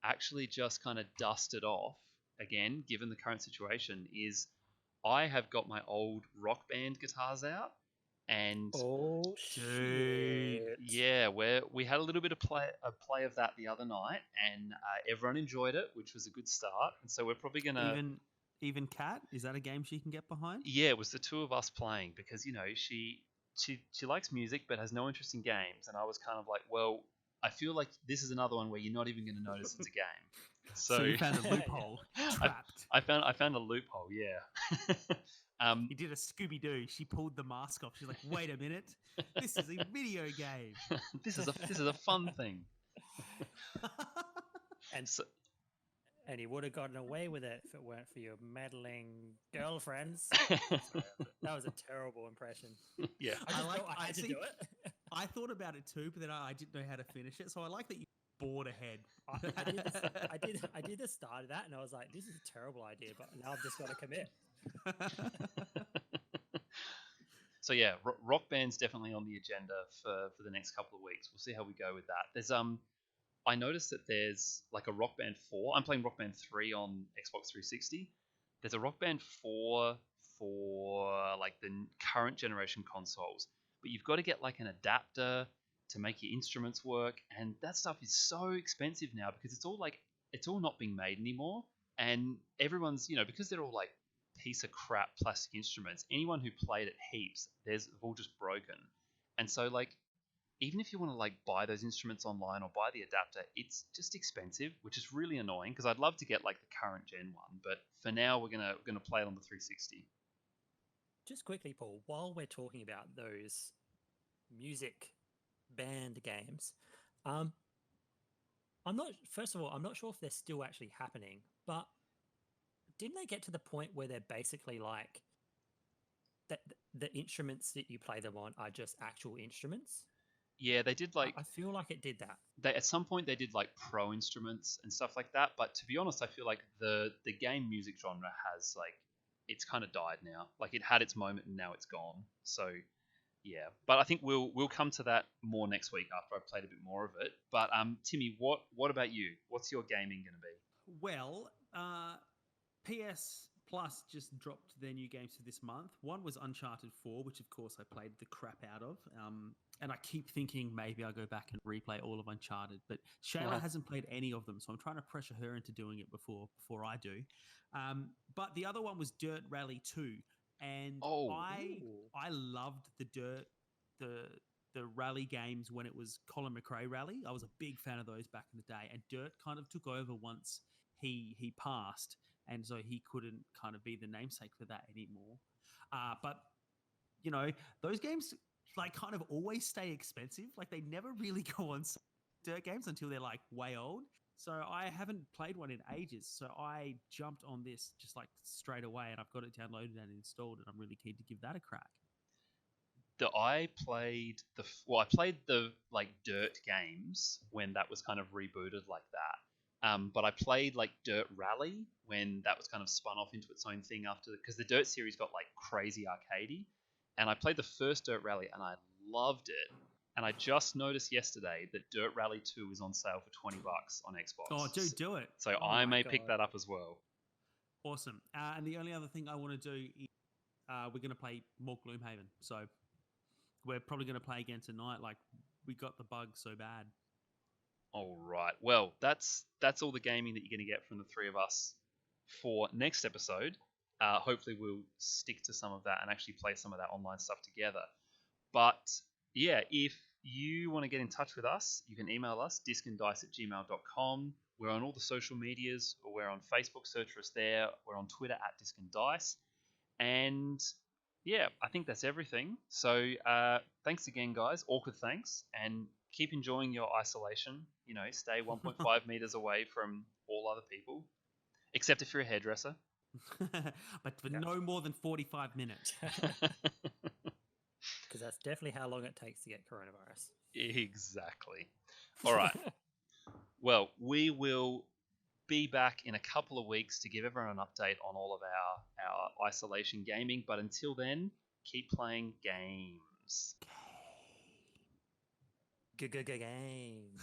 actually just kind of dusted off, again, given the current situation, is I have got my old Rock Band guitars out, and Oh Dude. shit! yeah, we had a little bit of play of that the other night, and everyone enjoyed it, which was a good start. And so we're probably gonna Even Cat, is that a game she can get behind? yeah, it was the two of us playing because she likes music but has no interest in games, and I was kind of like, well, I feel like this is another one where you're not even going to notice it's a game. So you found a loophole. Trapped. I found a loophole. Yeah. You did a Scooby Doo. She pulled the mask off. She's like, "Wait a minute, this is a video game." This is a fun thing. And So, and he would have gotten away with it if it weren't for your meddling girlfriends. That was a terrible impression. yeah. I just like- felt I had to see- do it. I thought about it too, but then I didn't know how to finish it. So I like that you bored ahead. I did the start of that, and I was like, "This is a terrible idea," but now I've just got to commit. So yeah, Rock Band's definitely on the agenda for the next couple of weeks. We'll see how we go with that. There's I noticed that there's like a Rock Band 4. I'm playing Rock Band 3 on Xbox 360. There's a Rock Band 4 for like the current generation consoles, but you've got to get like an adapter to make your instruments work, and that stuff is so expensive now because it's all not being made anymore, and everyone's because they're all like piece of crap plastic instruments. Anyone who played it heaps, they've all just broken, and so like even if you want to like buy those instruments online or buy the adapter, it's just expensive, which is really annoying because I'd love to get like the current gen one, but for now we're gonna play it on the 360. Just quickly, Paul, while we're talking about those music band games, I'm not. First of all, I'm not sure if they're still actually happening, but didn't they get to the point where they're basically like that the instruments that you play them on are just actual instruments? Yeah, they did like I feel like it did that. at some point they did like pro instruments and stuff like that, but to be honest, I feel like the game music genre has like it's kind of died now. Like it had its moment and now it's gone. So yeah, but I think we'll come to that more next week after I've played a bit more of it. But Timmy, what about you? What's your gaming going to be? Well, PS Plus just dropped their new games for this month. One was Uncharted 4, which of course I played the crap out of. And I keep thinking maybe I'll go back and replay all of Uncharted, but Shayla hasn't played any of them, so I'm trying to pressure her into doing it before I do. But the other one was Dirt Rally 2, and I loved the rally games when it was Colin McRae Rally. I was a big fan of those back in the day, and Dirt kind of took over once he passed, and so he couldn't kind of be the namesake for that anymore. But those games like kind of always stay expensive. Like they never really go on Dirt games until they're like way old. So I haven't played one in ages. So I jumped on this just like straight away, and I've got it downloaded and installed, and I'm really keen to give that a crack. I played the like Dirt games when that was kind of rebooted like that. But I played like Dirt Rally when that was kind of spun off into its own thing after, because the Dirt series got like crazy arcadey. And I played the first Dirt Rally and I loved it. And I just noticed yesterday that Dirt Rally 2 is on sale for $20 on Xbox. Oh, dude, do it. So I may pick that up as well. Awesome. And the only other thing I want to do is we're going to play more Gloomhaven. So we're probably going to play again tonight. Like we got the bug so bad. All right. Well, that's all the gaming that you're going to get from the three of us for next episode. Hopefully we'll stick to some of that and actually play some of that online stuff together. But yeah, if you want to get in touch with us, you can email us, discanddice@gmail.com. We're on all the social medias. We're on Facebook, search for us there. We're on Twitter @discanddice. And yeah, I think that's everything. So thanks again, guys. Awkward thanks. And keep enjoying your isolation. Stay 1.5 meters away from all other people, except if you're a hairdresser. but for Yeah. no more than 45 minutes. Because that's definitely how long it takes to get coronavirus. Exactly. All right. Well, we will be back in a couple of weeks to give everyone an update on all of our isolation gaming. But until then, keep playing games. Games.